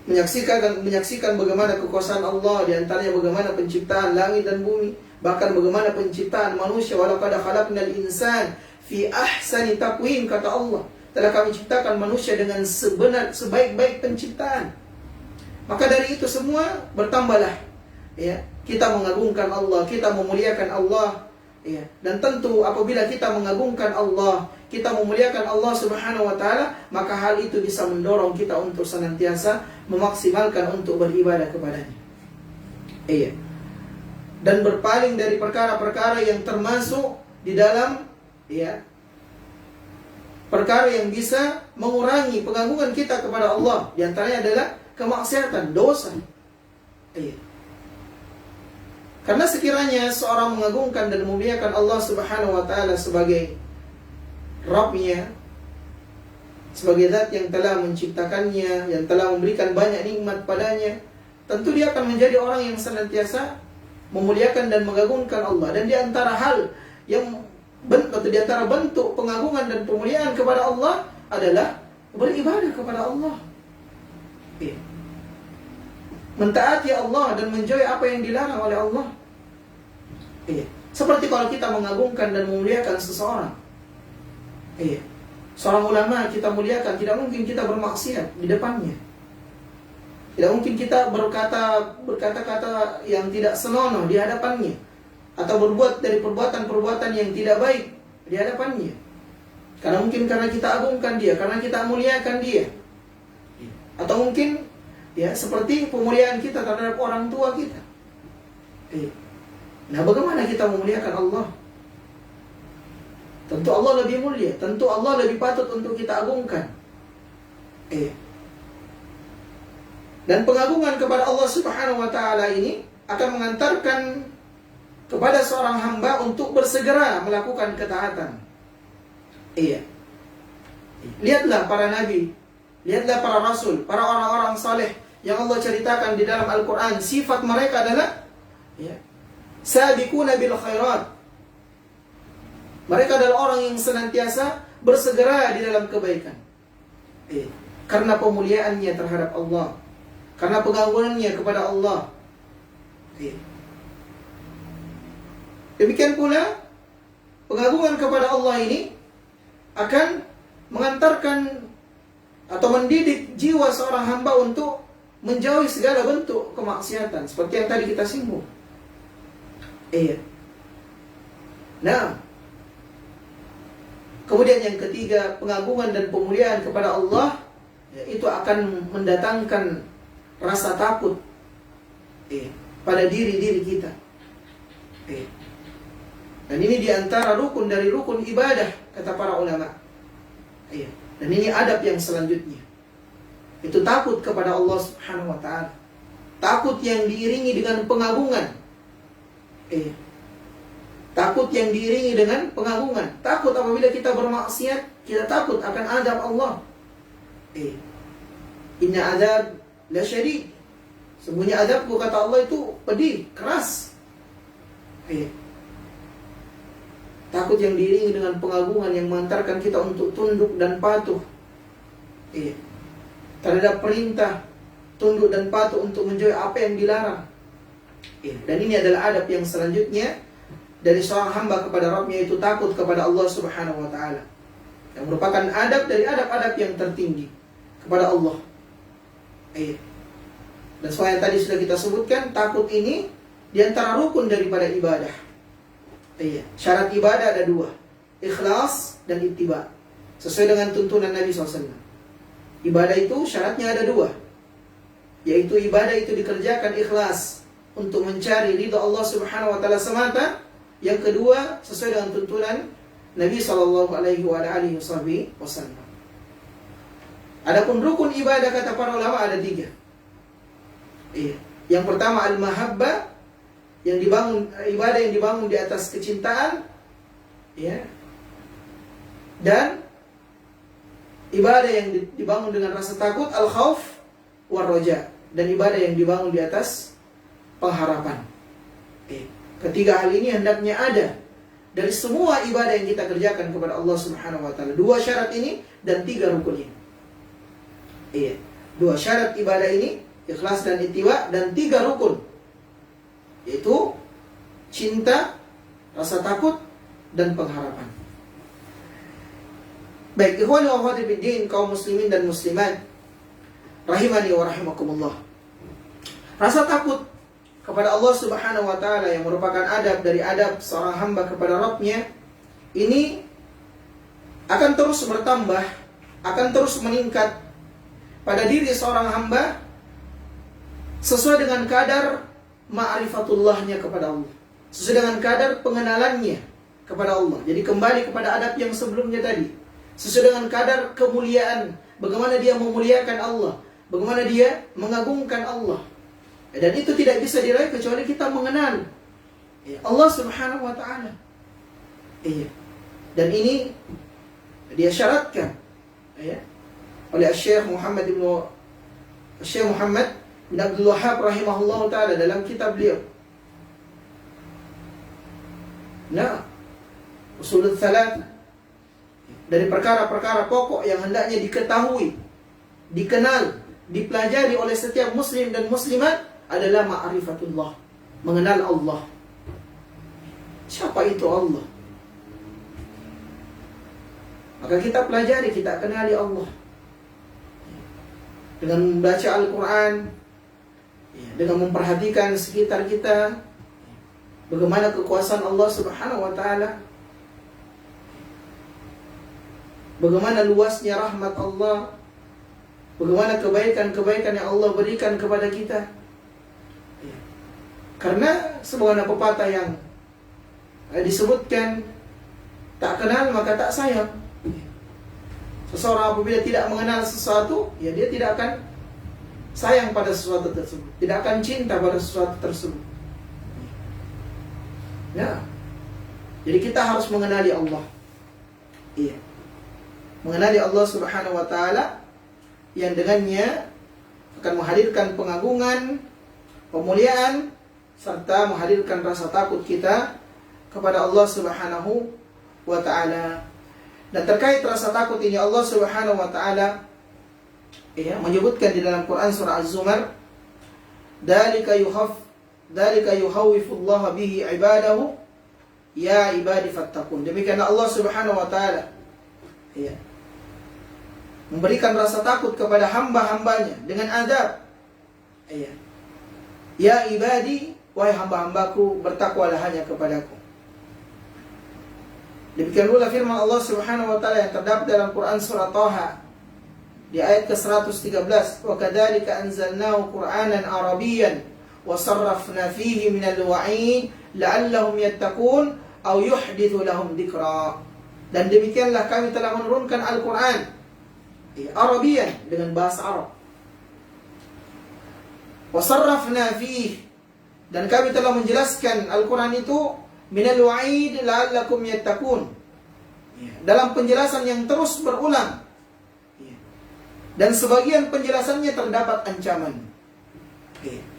Menyaksikan bagaimana kekuasaan Allah, di antaranya bagaimana penciptaan langit dan bumi, bahkan bagaimana penciptaan manusia. Walaqad khalaqnal insana fi ahsani taqwim, kata Allah, telah kami ciptakan manusia dengan sebaik-baik penciptaan. Maka dari itu semua bertambahlah kita mengagungkan Allah, kita memuliakan Allah. Dan tentu apabila kita mengagungkan Allah, kita memuliakan Allah Subhanahu wa taala, maka hal itu bisa mendorong kita untuk senantiasa memaksimalkan untuk beribadah kepadanya. Dan berpaling dari perkara-perkara yang termasuk di dalam perkara yang bisa mengurangi pengagungan kita kepada Allah. Di antaranya adalah kemaksiatan, dosa. Karena sekiranya seorang mengagungkan dan memuliakan Allah Subhanahu wa taala sebagai Rabbnya, sebagai zat yang telah menciptakannya, yang telah memberikan banyak nikmat padanya, tentu dia akan menjadi orang yang senantiasa memuliakan dan mengagungkan Allah. Dan di antara hal yang di antara bentuk pengagungan dan pemuliaan kepada Allah adalah beribadah kepada Allah, mentaati Allah dan menjauhi apa yang dilarang oleh Allah. Seperti kalau kita mengagungkan dan memuliakan seseorang, seorang ulama kita muliakan, tidak mungkin kita bermaksiat di depannya. Tidak mungkin kita berkata-kata yang tidak senonoh di hadapannya, atau berbuat dari perbuatan-perbuatan yang tidak baik di hadapannya. Karena kita agungkan dia, karena kita muliakan dia. Atau mungkin seperti pemuliaan kita terhadap orang tua kita. Nah, bagaimana kita memuliakan Allah? Tentu Allah lebih mulia, tentu Allah lebih patut untuk kita agungkan. Dan pengagungan kepada Allah Subhanahu wa taala ini akan mengantarkan kepada seorang hamba untuk bersegera melakukan ketaatan. Lihatlah para nabi, lihatlah para rasul, para orang-orang saleh yang Allah ceritakan di dalam Al-Quran. Sifat mereka adalah sabiquna bil khairat, Mereka adalah orang yang senantiasa bersegera di dalam kebaikan. Karena pemuliaannya terhadap Allah, karena pengagungannya kepada Allah. Demikian pula pengagungan kepada Allah ini akan mengantarkan atau mendidik jiwa seorang hamba untuk menjauhi segala bentuk kemaksiatan, seperti yang tadi kita singgung. Nah, kemudian yang ketiga, pengagungan dan pemuliaan kepada Allah, itu akan mendatangkan rasa takut pada diri kita. Dan ini diantara rukun dari rukun ibadah, kata para ulama. Dan ini adab yang selanjutnya, itu takut kepada Allah Subhanahu wa ta'ala. Takut yang diiringi dengan pengagungan. Takut yang diiringi dengan pengagungan. Takut apabila kita bermaksiat, kita takut akan azab Allah. Inna azab la syadid. Sesungguhnya azabku, kata Allah, itu pedih, keras. Takut yang diiringi dengan pengagungan yang mengantarkan kita untuk tunduk dan patuh terhadap perintah, tunduk dan patuh untuk menjauhi apa yang dilarang. Dan ini adalah adab yang selanjutnya dari seorang hamba kepada Rabbnya, itu takut kepada Allah Subhanahu wa ta'ala, yang merupakan adab dari adab-adab yang tertinggi kepada Allah. Dan soal yang tadi sudah kita sebutkan, takut ini diantara rukun daripada ibadah. Syarat ibadah ada dua, ikhlas dan ittiba, sesuai dengan tuntunan Nabi SAW. Ibadah itu syaratnya ada dua, yaitu ibadah itu dikerjakan ikhlas untuk mencari ridha Allah Subhanahu wa ta'ala semata. Yang kedua, sesuai dengan tuntunan Nabi SAW. Adapun rukun ibadah, kata para ulama, ada tiga. Yang pertama al-mahabbah, yang dibangun, ibadah yang dibangun di atas kecintaan, dan ibadah yang dibangun dengan rasa takut, al-khauf war-roja, dan ibadah yang dibangun di atas pengharapan. Ketiga hal ini hendaknya ada dari semua ibadah yang kita kerjakan kepada Allah Subhanahu wa ta'ala. Dua syarat ini dan tiga rukun ini. Dua syarat ibadah ini, ikhlas dan ittiba, dan tiga rukun, yaitu cinta, rasa takut, dan pengharapan. Baik, ikhwani wa akhwati fiddin, kaum muslimin dan muslimat rahimani wa rahimakumullah. Rasa takut kepada Allah Subhanahu wa ta'ala, yang merupakan adab dari adab seorang hamba kepada Rabbnya, ini akan terus bertambah, akan terus meningkat pada diri seorang hamba sesuai dengan kadar ma'rifatullahnya kepada Allah, sesuai dengan kadar pengenalannya kepada Allah. Jadi kembali kepada adab yang sebelumnya tadi, sesuai dengan kadar kemuliaan, bagaimana dia memuliakan Allah, bagaimana dia mengagungkan Allah. Dan itu tidak bisa diraih kecuali kita mengenal Allah Subhanahu wa ta'ala. Dan ini dia syaratkan oleh Syekh Muhammad bin Abdul Wahhab rahimahullah ta'ala dalam kitab beliau. Nah, usul tsalatsa, dari perkara-perkara pokok yang hendaknya diketahui, dikenal, dipelajari oleh setiap muslim dan muslimat adalah ma'rifatullah, mengenal Allah. Siapa itu Allah? Maka kita pelajari, kita kenali Allah dengan membaca Al-Quran, dengan memperhatikan sekitar kita, bagaimana kekuasaan Allah Subhanahu wa ta'ala, bagaimana luasnya rahmat Allah, bagaimana kebaikan-kebaikan yang Allah berikan kepada kita. Karena sebagaimana pepatah yang disebutkan, tak kenal maka tak sayang. Seseorang apabila tidak mengenal sesuatu, ya dia tidak akan sayang pada sesuatu tersebut, tidak akan cinta pada sesuatu tersebut. Ya, jadi kita harus mengenali Allah. Mengenali Allah Subhanahu wa ta'ala, yang dengannya akan menghadirkan pengagungan, pemuliaan, serta menghadirkan rasa takut kita kepada Allah Subhanahu wa ta'ala. Dan terkait rasa takut ini Allah Subhanahu wa ta'ala menyebutkan di dalam Quran surah Az-Zumar, "Dzalika yukhawwifullahu bihi ibadahu ya ibadi fattaqun." Demikian Allah Subhanahu wa ta'ala memberikan rasa takut kepada hamba-hambanya dengan azab. Ya ibadi, wahai hamba-hambaku, bertakwalah hanya kepadaku. Demikian pula firman Allah Subhanahu wa ta'ala yang terdapat dalam Quran surah Taha di ayat ke-113, "Wa kadzalika anzalnahu Qur'anan Arabiyyan wa sarrafna fihi minal wa'id la'allahum yattaqun aw yuhditsu lahum dzikra." Dan demikianlah kami telah menurunkan Al-Qur'an Arabiyyan, dengan bahasa Arab. Wa sarrafna fihi, dan kami telah menjelaskan Al-Qur'an itu minal wa'id la'allakum yattaqun, dalam penjelasan yang terus berulang. Dan sebagian penjelasannya terdapat ancaman.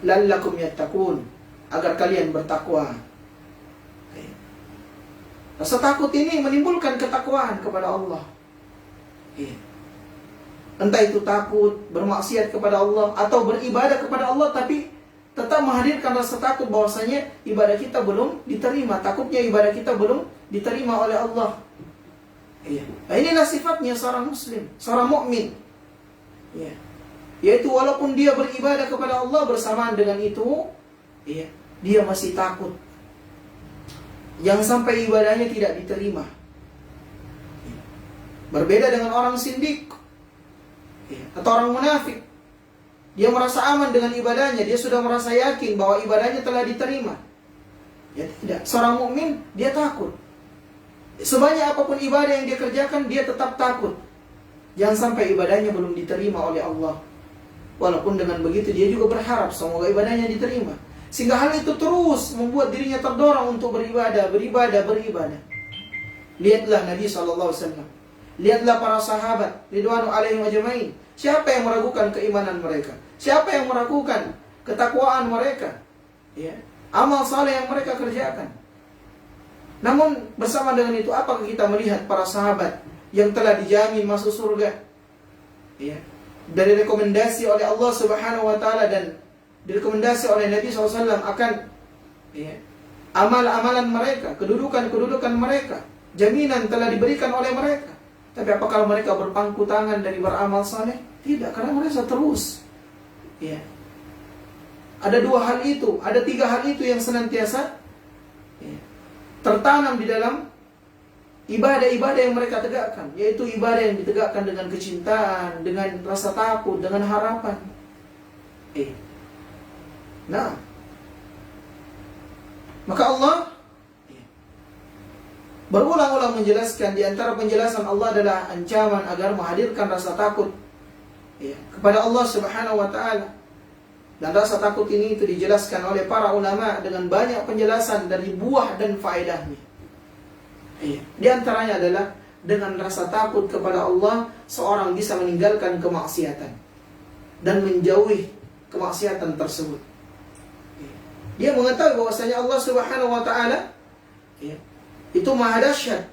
La'allakum yattaqun, agar kalian bertakwa. Rasa takut ini menimbulkan ketakwaan kepada Allah. Entah itu takut bermaksiat kepada Allah atau beribadah kepada Allah, tapi tetap menghadirkan rasa takut bahwasanya ibadah kita belum diterima. Takutnya ibadah kita belum diterima oleh Allah. Nah, inilah sifatnya seorang muslim, seorang mukmin. Yaitu walaupun dia beribadah kepada Allah, bersamaan dengan itu dia masih takut jangan sampai ibadahnya tidak diterima. Berbeda dengan orang sindik atau orang munafik. Dia merasa aman dengan ibadahnya, dia sudah merasa yakin bahwa ibadahnya telah diterima. Ya tidak, seorang mukmin dia takut. Sebanyak apapun ibadah yang dia kerjakan, dia tetap takut jangan sampai ibadahnya belum diterima oleh Allah. Walaupun dengan begitu dia juga berharap semoga ibadahnya diterima. Sehingga hal itu terus membuat dirinya terdorong untuk beribadah. Lihatlah Nabi SAW. Lihatlah para sahabat ridwanu alaihim ajmain. Siapa yang meragukan keimanan mereka? Siapa yang meragukan ketakwaan mereka? Amal saleh yang mereka kerjakan. Namun bersama dengan itu, apakah kita melihat para sahabat yang telah dijamin masuk surga dari rekomendasi oleh Allah Subhanahu wa ta'ala dan direkomendasi oleh Nabi SAW akan amal-amalan mereka, kedudukan mereka, jaminan telah diberikan oleh mereka. Tapi apakah mereka berpangku tangan dari beramal saleh? Tidak, karena mereka terus ada dua hal itu, ada tiga hal itu yang senantiasa tertanam di dalam ibadah-ibadah yang mereka tegakkan, yaitu ibadah yang ditegakkan dengan kecintaan, dengan rasa takut, dengan harapan. Nah, maka Allah berulang-ulang menjelaskan, di antara penjelasan Allah adalah ancaman agar menghadirkan rasa takut kepada Allah Subhanahu wa ta'ala. Dan rasa takut ini itu dijelaskan oleh para ulama dengan banyak penjelasan dari buah dan faedahnya. Di antaranya adalah dengan rasa takut kepada Allah, seorang bisa meninggalkan kemaksiatan dan menjauhi kemaksiatan tersebut. Dia mengetahui bahwasanya Allah Subhanahu wa ta'ala itu maha dahsyat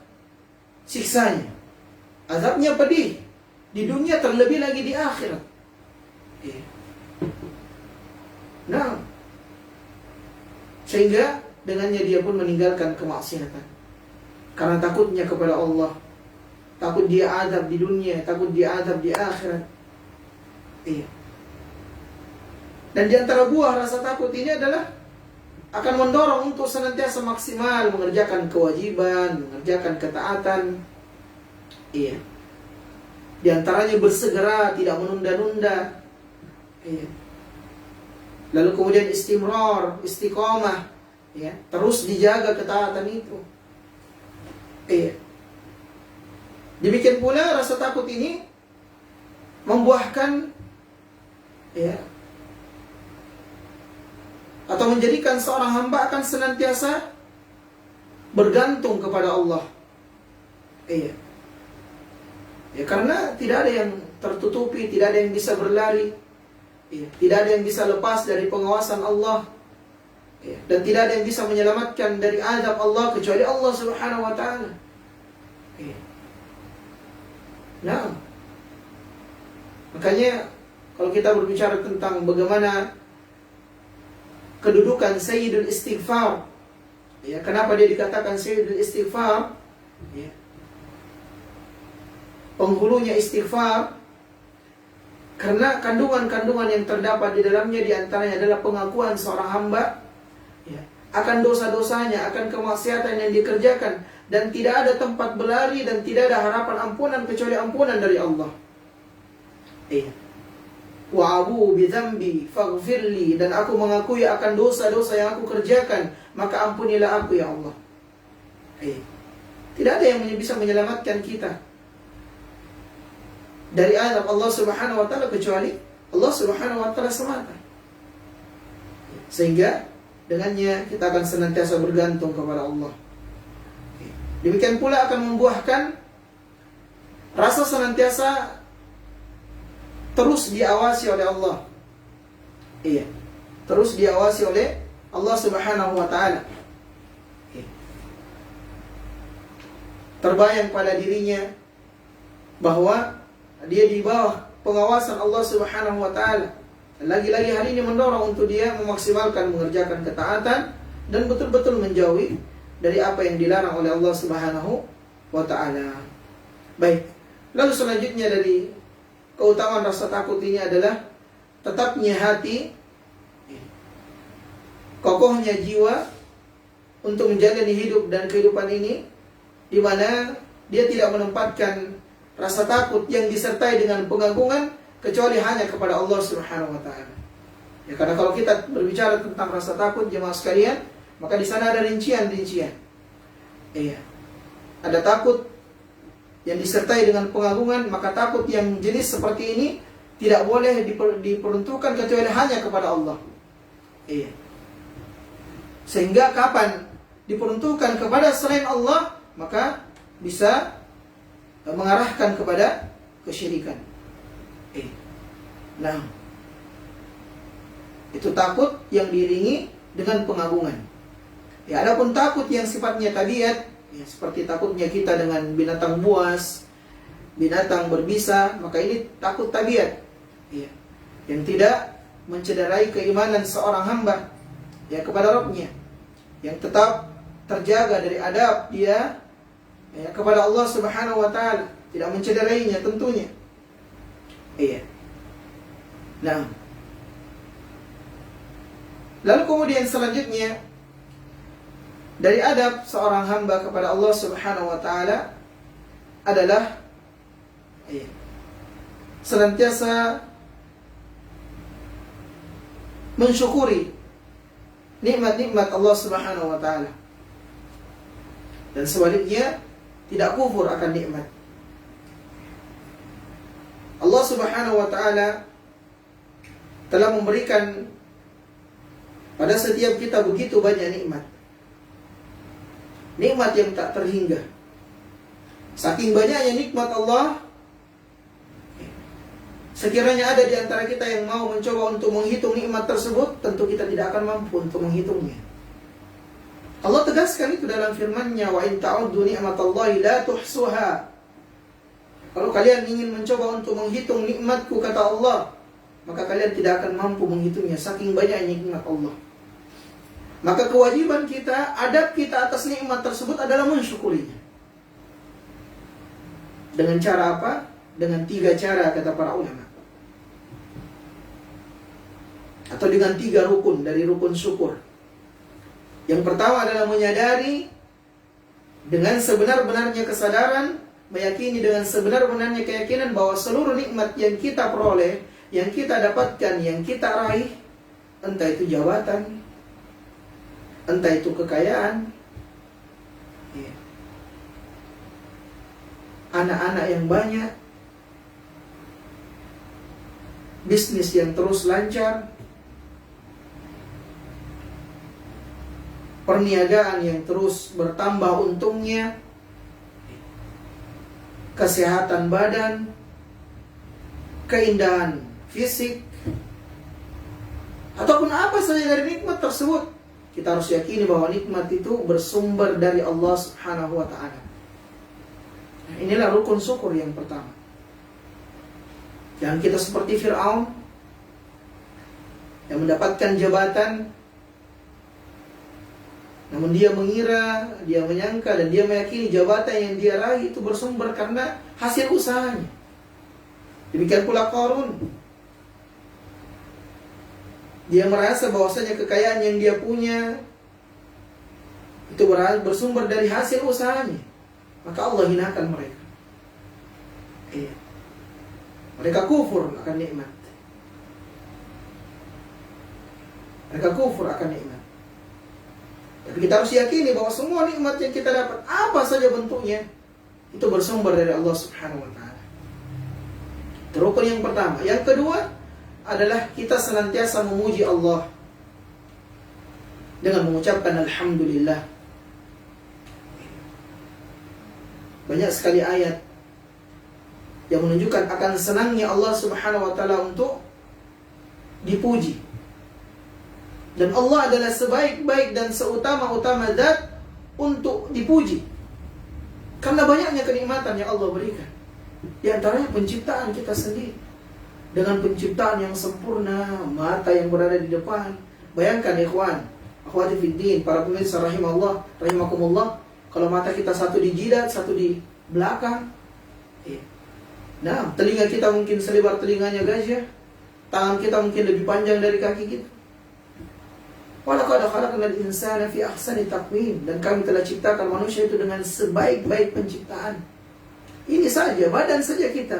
siksanya, azabnya pedih di dunia, terlebih lagi di akhirat. Nah, sehingga dengannya dia pun meninggalkan kemaksiatan karena takutnya kepada Allah. Takut dia azab di dunia, takut dia azab di akhirat. Dan di antara buah rasa takut ini adalah akan mendorong untuk senantiasa maksimal mengerjakan kewajiban, mengerjakan ketaatan. Di antaranya bersegera, tidak menunda-nunda. Lalu kemudian istimrar, istiqomah, terus dijaga ketaatan itu. Demikian pula rasa takut ini membuahkan atau menjadikan seorang hamba akan senantiasa bergantung kepada Allah. Karena tidak ada yang tertutupi, tidak ada yang bisa berlari, tidak ada yang bisa lepas dari pengawasan Allah, dan tidak ada yang bisa menyelamatkan dari azab Allah kecuali Allah Subhanahu wa ta'ala. Iya. Nah, makanya kalau kita berbicara tentang bagaimana kedudukan Sayyidul Istighfar, ya, kenapa dia dikatakan Sayyidul Istighfar? Ya. Penghulunya istighfar, karena kandungan-kandungan yang terdapat di dalamnya diantaranya adalah pengakuan seorang hamba, ya, akan dosa-dosanya, akan kemaksiatan yang dikerjakan, dan tidak ada tempat berlari dan tidak ada harapan ampunan kecuali ampunan dari Allah. Iya. Wa abu bi dzambi faghfirli, dan aku mengakui akan dosa-dosa yang aku kerjakan, maka ampunilah aku ya Allah. Iya. Tidak ada yang bisa menyelamatkan kita dari azab Allah Subhanahu wa taala kecuali Allah Subhanahu wa taala semata. Sehingga dengannya kita akan senantiasa bergantung kepada Allah. Demikian pula akan membuahkan rasa senantiasa terus diawasi oleh Allah. Iya. Terus diawasi oleh Allah Subhanahu wa taala. Terbayang pada dirinya bahwa dia di bawah pengawasan Allah Subhanahu wa taala. Lagi-lagi hal ini mendorong untuk dia memaksimalkan mengerjakan ketaatan dan betul-betul menjauhi dari apa yang dilarang oleh Allah Subhanahu wa taala. Baik. Lalu selanjutnya dari keutamaan rasa takut ini adalah tetapnya hati, kokohnya jiwa untuk menjalani hidup dan kehidupan ini, di mana dia tidak menempatkan rasa takut yang disertai dengan pengagungan kecuali hanya kepada Allah Subhanahu wa taala. Ya, karena kalau kita berbicara tentang rasa takut jemaah sekalian, maka di sana ada rincian-rincian. Iya. Ada takut yang disertai dengan pengagungan, maka takut yang jenis seperti ini tidak boleh diperuntukkan kecuali hanya kepada Allah. Iya. Sehingga kapan diperuntukkan kepada selain Allah, maka bisa mengarahkan kepada kesyirikan. Nah, itu takut yang diiringi dengan pengagungan. Ya, adapun takut yang sifatnya tabiat, ya, seperti takutnya kita dengan binatang buas, binatang berbisa, maka ini takut tabiat, ya, yang tidak mencederai keimanan seorang hamba, ya, kepada Rabb-Nya, yang tetap terjaga dari adab dia, ya, kepada Allah Subhanahu wa taala, tidak mencederainya tentunya. Iya. Nah, lalu kemudian selanjutnya dari adab seorang hamba kepada Allah Subhanahu wa taala adalah, iya, senantiasa mensyukuri nikmat-nikmat Allah Subhanahu wa taala, dan sebaliknya tidak kufur akan nikmat. Allah Subhanahu wa taala telah memberikan pada setiap kita begitu banyak nikmat. Nikmat yang tak terhingga. Saking banyaknya nikmat Allah, sekiranya ada di antara kita yang mau mencoba untuk menghitung nikmat tersebut, tentu kita tidak akan mampu untuk menghitungnya. Allah tegaskan itu dalam firman-Nya, wa in ta'uddu ni'matallahi la tuhsuha. Kalau kalian ingin mencoba untuk menghitung nikmatku, kata Allah, maka kalian tidak akan mampu menghitungnya, saking banyaknya nikmat Allah. Maka kewajiban kita, adab kita atas nikmat tersebut adalah mensyukurinya. Dengan cara apa? Dengan 3 cara kata para ulama. Atau dengan 3 rukun dari rukun syukur. Yang pertama adalah menyadari dengan sebenar-benarnya kesadaran, meyakini dengan sebenar-benarnya keyakinan bahwa seluruh nikmat yang kita peroleh, yang kita dapatkan, yang kita raih, entah itu jabatan, entah itu kekayaan, ya, anak-anak yang banyak, bisnis yang terus lancar, perniagaan yang terus bertambah untungnya, kesehatan badan, keindahan fisik, ataupun apa saja dari nikmat tersebut, kita harus yakini bahwa nikmat itu bersumber dari Allah Subhanahu wa ta'ala. Nah, inilah rukun syukur yang pertama. Jangan kita seperti Fir'aun yang mendapatkan jabatan, namun dia mengira, dia menyangka, dan dia meyakini jabatan yang dia raih itu bersumber karena hasil usahanya. Demikian pula Qarun. Dia merasa bahwasanya kekayaan yang dia punya itu bersumber dari hasil usahanya. Maka Allah hinakan mereka. Iya. Mereka kufur akan nikmat. Mereka kufur akan nikmat. Tapi kita harus yakini bahwa semua nikmat yang kita dapat, apa saja bentuknya, itu bersumber dari Allah Subhanahu wa Ta'ala. Itu rukun yang pertama. Yang kedua adalah kita senantiasa memuji Allah dengan mengucapkan Alhamdulillah. Banyak sekali ayat yang menunjukkan akan senangnya Allah Subhanahu wa Ta'ala untuk dipuji. Dan Allah adalah sebaik-baik dan seutama-utama zat untuk dipuji. Karena banyaknya kenikmatan yang Allah berikan. Di antaranya penciptaan kita sendiri. Dengan penciptaan yang sempurna, mata yang berada di depan. Bayangkan ikhwan, akhwati fiddin, para pemirsa rahimakumullah, kalau mata kita satu di jidat, satu di belakang. Nah, telinga kita mungkin selebar telinganya gajah. Tangan kita mungkin lebih panjang dari kaki kita. Walaqad khalaqnal insana fi ahsani taqwim, dan kami telah ciptakan manusia itu dengan sebaik-baik penciptaan. Ini saja, badan saja kita.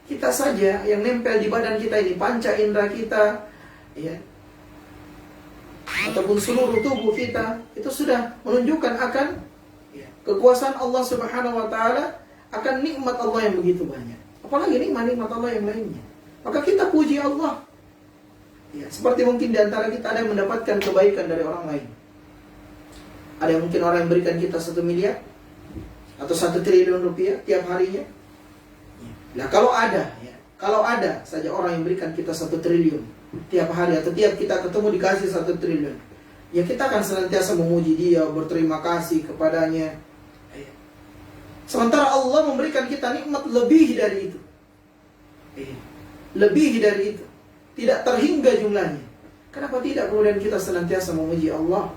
Kita saja yang nempel di badan kita ini, panca indera kita, ya, ataupun seluruh tubuh kita, itu sudah menunjukkan akan kekuasaan Allah Subhanahu wa Ta'ala, akan nikmat Allah yang begitu banyak. Apalagi nikmat-nikmat Allah yang lainnya. Maka kita puji Allah. Ya, seperti mungkin di antara kita ada yang mendapatkan kebaikan dari orang lain. Ada yang mungkin orang yang berikan kita 1 miliar atau 1 triliun rupiah tiap harinya. Nah, kalau ada saja orang yang berikan kita 1 triliun tiap hari, atau tiap kita ketemu dikasih 1 triliun, ya kita akan senantiasa memuji dia, berterima kasih kepadanya. Sementara Allah memberikan kita nikmat lebih dari itu. Lebih dari itu. Tidak terhingga jumlahnya. Kenapa tidak kemudian kita senantiasa memuji Allah?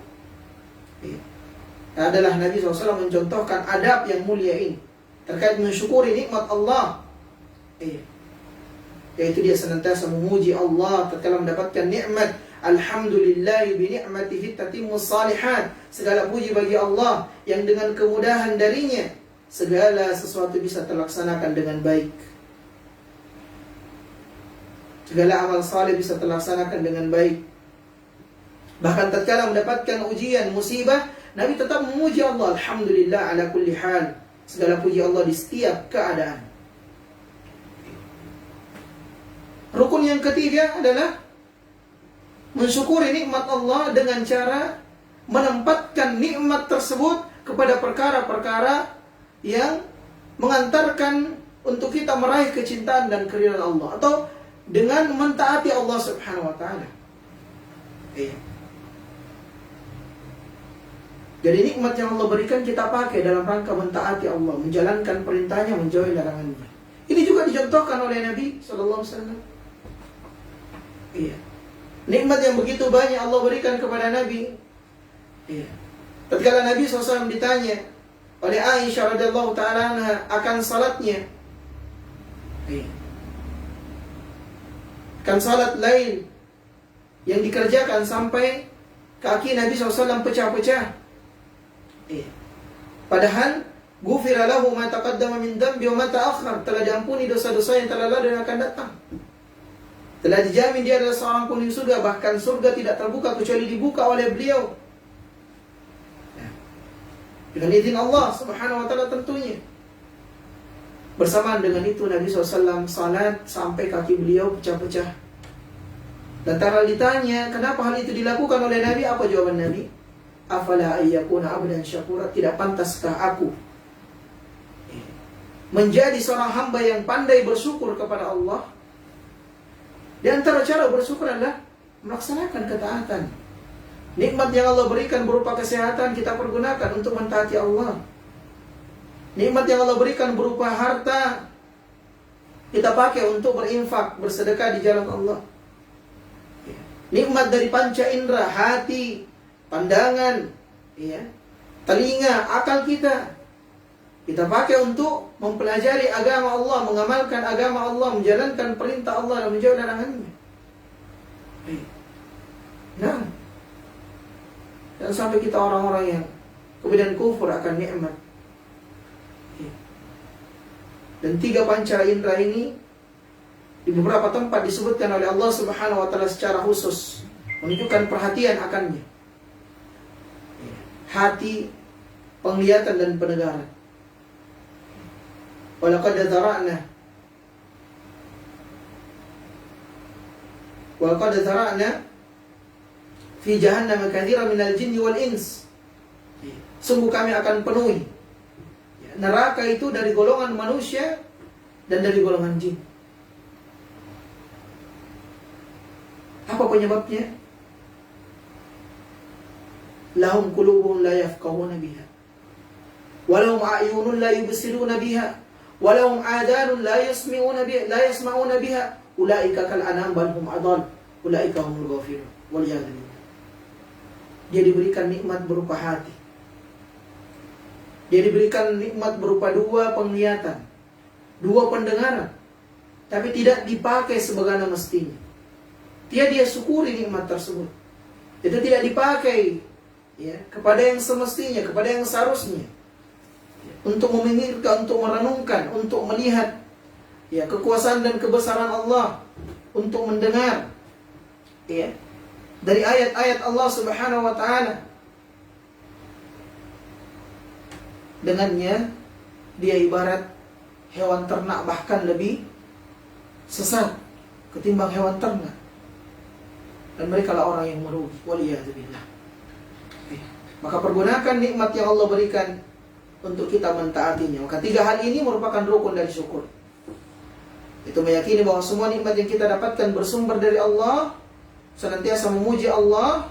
Adalah Nabi SAW mencontohkan adab yang mulia ini terkait mensyukuri nikmat Allah. Yaitu dia senantiasa memuji Allah tatkala mendapatkan nikmat. Alhamdulillah bi ni'matihi tatimmus salihat. Segala puji bagi Allah yang dengan kemudahan darinya segala sesuatu bisa terlaksanakan dengan baik. Segala amal saleh bisa terlaksanakan dengan baik. Bahkan tatkala mendapatkan ujian, musibah, Nabi tetap memuji Allah. Alhamdulillah ala kulli hal. Segala puji Allah di setiap keadaan. Rukun yang ketiga adalah mensyukuri nikmat Allah dengan cara menempatkan nikmat tersebut kepada perkara-perkara yang mengantarkan untuk kita meraih kecintaan dan keridhaan Allah, atau dengan mentaati Allah Subhanahu wa Ta'ala. Jadi nikmat yang Allah berikan kita pakai dalam rangka mentaati Allah, menjalankan perintahnya, menjauhi larangannya. Ini juga dicontohkan oleh Nabi sallallahu alaihi wasallam. Nikmat yang begitu banyak Allah berikan kepada Nabi. Tatkala Nabi SAW ditanya oleh Aisyah radhiyallahu ta'ala anha akan salatnya, akan salat lain yang dikerjakan sampai kaki Nabi SAW pecah-pecah. Padahal ghufira lahu ma taqaddama min dhanbi wa ma ta'akhkhar, telah diampuni dosa-dosa yang telah lalu dan akan datang. Telah dijamin dia adalah seorang penghuni surga, bahkan surga tidak terbuka kecuali dibuka oleh beliau. Dengan izin Allah Subhanahu wa Ta'ala tentunya. Bersamaan dengan itu Nabi SAW salat sampai kaki beliau pecah-pecah. Lantaran ditanya kenapa hal itu dilakukan oleh Nabi, apa jawaban Nabi? Afala ayyakuna abdan syakura, tidak pantaskah aku menjadi seorang hamba yang pandai bersyukur kepada Allah? Di antara cara bersyukur adalah melaksanakan ketaatan. Nikmat yang Allah berikan berupa kesehatan kita pergunakan untuk mentaati Allah. Nikmat yang Allah berikan berupa harta, kita pakai untuk berinfak, bersedekah di jalan Allah. Nikmat dari panca indera, hati, pandangan, ya, telinga, akal kita pakai untuk mempelajari agama Allah, mengamalkan agama Allah, menjalankan perintah Allah dan menjauh larangannya. Nah, dan sampai kita orang-orang yang kemudian kufur akan nikmat. Dan 3 panca indera ini di beberapa tempat disebutkan oleh Allah Subhanahu wa taala secara khusus, menunjukkan perhatian akannya. Hati, penglihatan dan pendengaran. Walaqad dzara'na fi jahannam katsiran minal jinni wal ins. Sungguh kami akan penuhi neraka itu dari golongan manusia dan dari golongan jin. Apa penyebabnya? Lahum qulubun la yafqahuna biha, walahum a'yunun la yubsiruna biha, walahum adanun la yasma'una biha, ulaika kal an'am bal hum adall, ulaika humul ghafilun. Waliyadu billah. Dia diberikan nikmat berupa hati. Dia diberikan nikmat berupa 2 penglihatan, 2 pendengaran, tapi tidak dipakai sebagaimana mestinya. Dia syukuri nikmat tersebut. Itu tidak dipakai kepada yang semestinya, kepada yang seharusnya. Untuk memikirkan, untuk merenungkan, untuk melihat kekuasaan dan kebesaran Allah, untuk mendengar dari ayat-ayat Allah Subhanahu wa taala. Dengannya dia ibarat hewan ternak, bahkan lebih sesat ketimbang hewan ternak. Dan mereka lah orang yang merugi. Waliyadzubillah. Maka pergunakan nikmat yang Allah berikan untuk kita mentaatinya. Maka 3 hal ini merupakan rukun dari syukur. Itu meyakini bahwa semua nikmat yang kita dapatkan bersumber dari Allah, senantiasa memuji Allah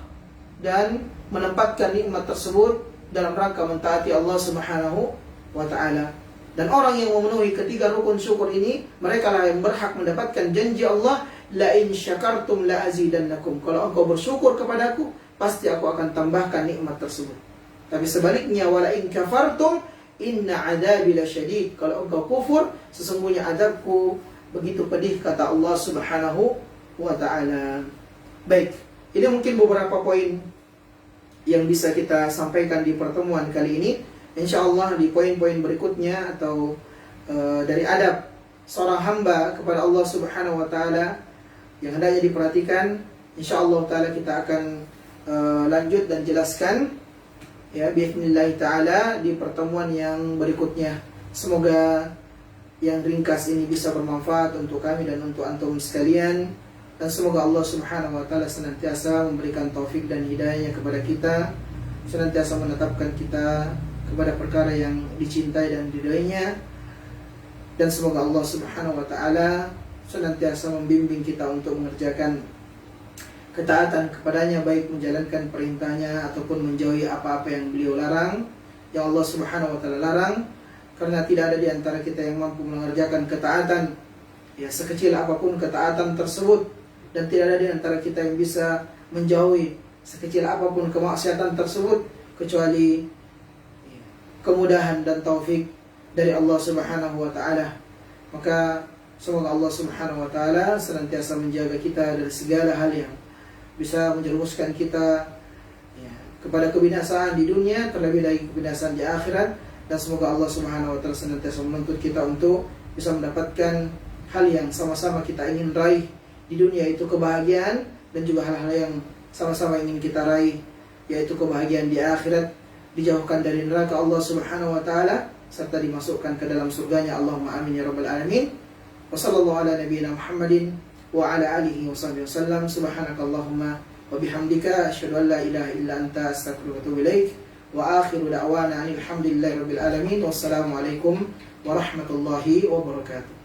dan menempatkan nikmat tersebut dalam rangka mentaati Allah Subhanahu wa taala. Dan orang yang memenuhi ketiga rukun syukur ini, mereka lah yang berhak mendapatkan janji Allah, la in syakartum la azidannakum. Kalau engkau bersyukur kepadaku, pasti aku akan tambahkan nikmat tersebut. Tapi sebaliknya, wala in kafartum inna adabi lasyadid. Kalau engkau kufur, sesungguhnya adabku begitu pedih, kata Allah Subhanahu wa taala. Baik, ini mungkin beberapa poin yang bisa kita sampaikan di pertemuan kali ini. InsyaAllah di poin-poin berikutnya atau dari adab seorang hamba kepada Allah Subhanahu wa taala yang hendaknya diperhatikan, insyaallah taala kita akan lanjut dan jelaskan biidznillah taala di pertemuan yang berikutnya. Semoga yang ringkas ini bisa bermanfaat untuk kami dan untuk antum sekalian, dan semoga Allah Subhanahu wa taala senantiasa memberikan taufik dan hidayahnya kepada kita, senantiasa menetapkan kita kepada perkara yang dicintai dan diridainya, dan semoga Allah Subhanahu wa taala senantiasa membimbing kita untuk mengerjakan ketaatan kepadanya, baik menjalankan perintahnya ataupun menjauhi apa-apa yang beliau larang, yang Allah Subhanahu wa taala larang. Karena tidak ada di antara kita yang mampu mengerjakan ketaatan sekecil apapun ketaatan tersebut, dan tidak ada di antara kita yang bisa menjauhi sekecil apapun kemaksiatan tersebut, kecuali kemudahan dan taufik dari Allah Subhanahu wa taala. Maka semoga Allah Subhanahu wa taala senantiasa menjaga kita dari segala hal yang bisa menjerumuskan kita kepada kebinasaan di dunia, terlebih lagi kebinasaan di akhirat. Dan semoga Allah Subhanahu wa taala senantiasa menuntut kita untuk bisa mendapatkan hal yang sama-sama kita ingin raih di dunia, itu kebahagiaan, dan juga hal-hal yang sama-sama ingin kita raih, yaitu kebahagiaan di akhirat, dijauhkan dari neraka Allah Subhanahu wa taala, serta dimasukkan ke dalam surganya. Allahumma amin ya rabbal alamin. Wa sallallahu ala nabiyyina Muhammadin wa ala alihi wa sahbihi wasallam. Subhanakallahumma wa bihamdika asyhadu an la ilaha illa anta astaghfiruka wa atubu ilaik. Wa akhiru da'wana alhamdulillahi rabbil alamin. Wassalamu alaikum warahmatullahi wabarakatuh.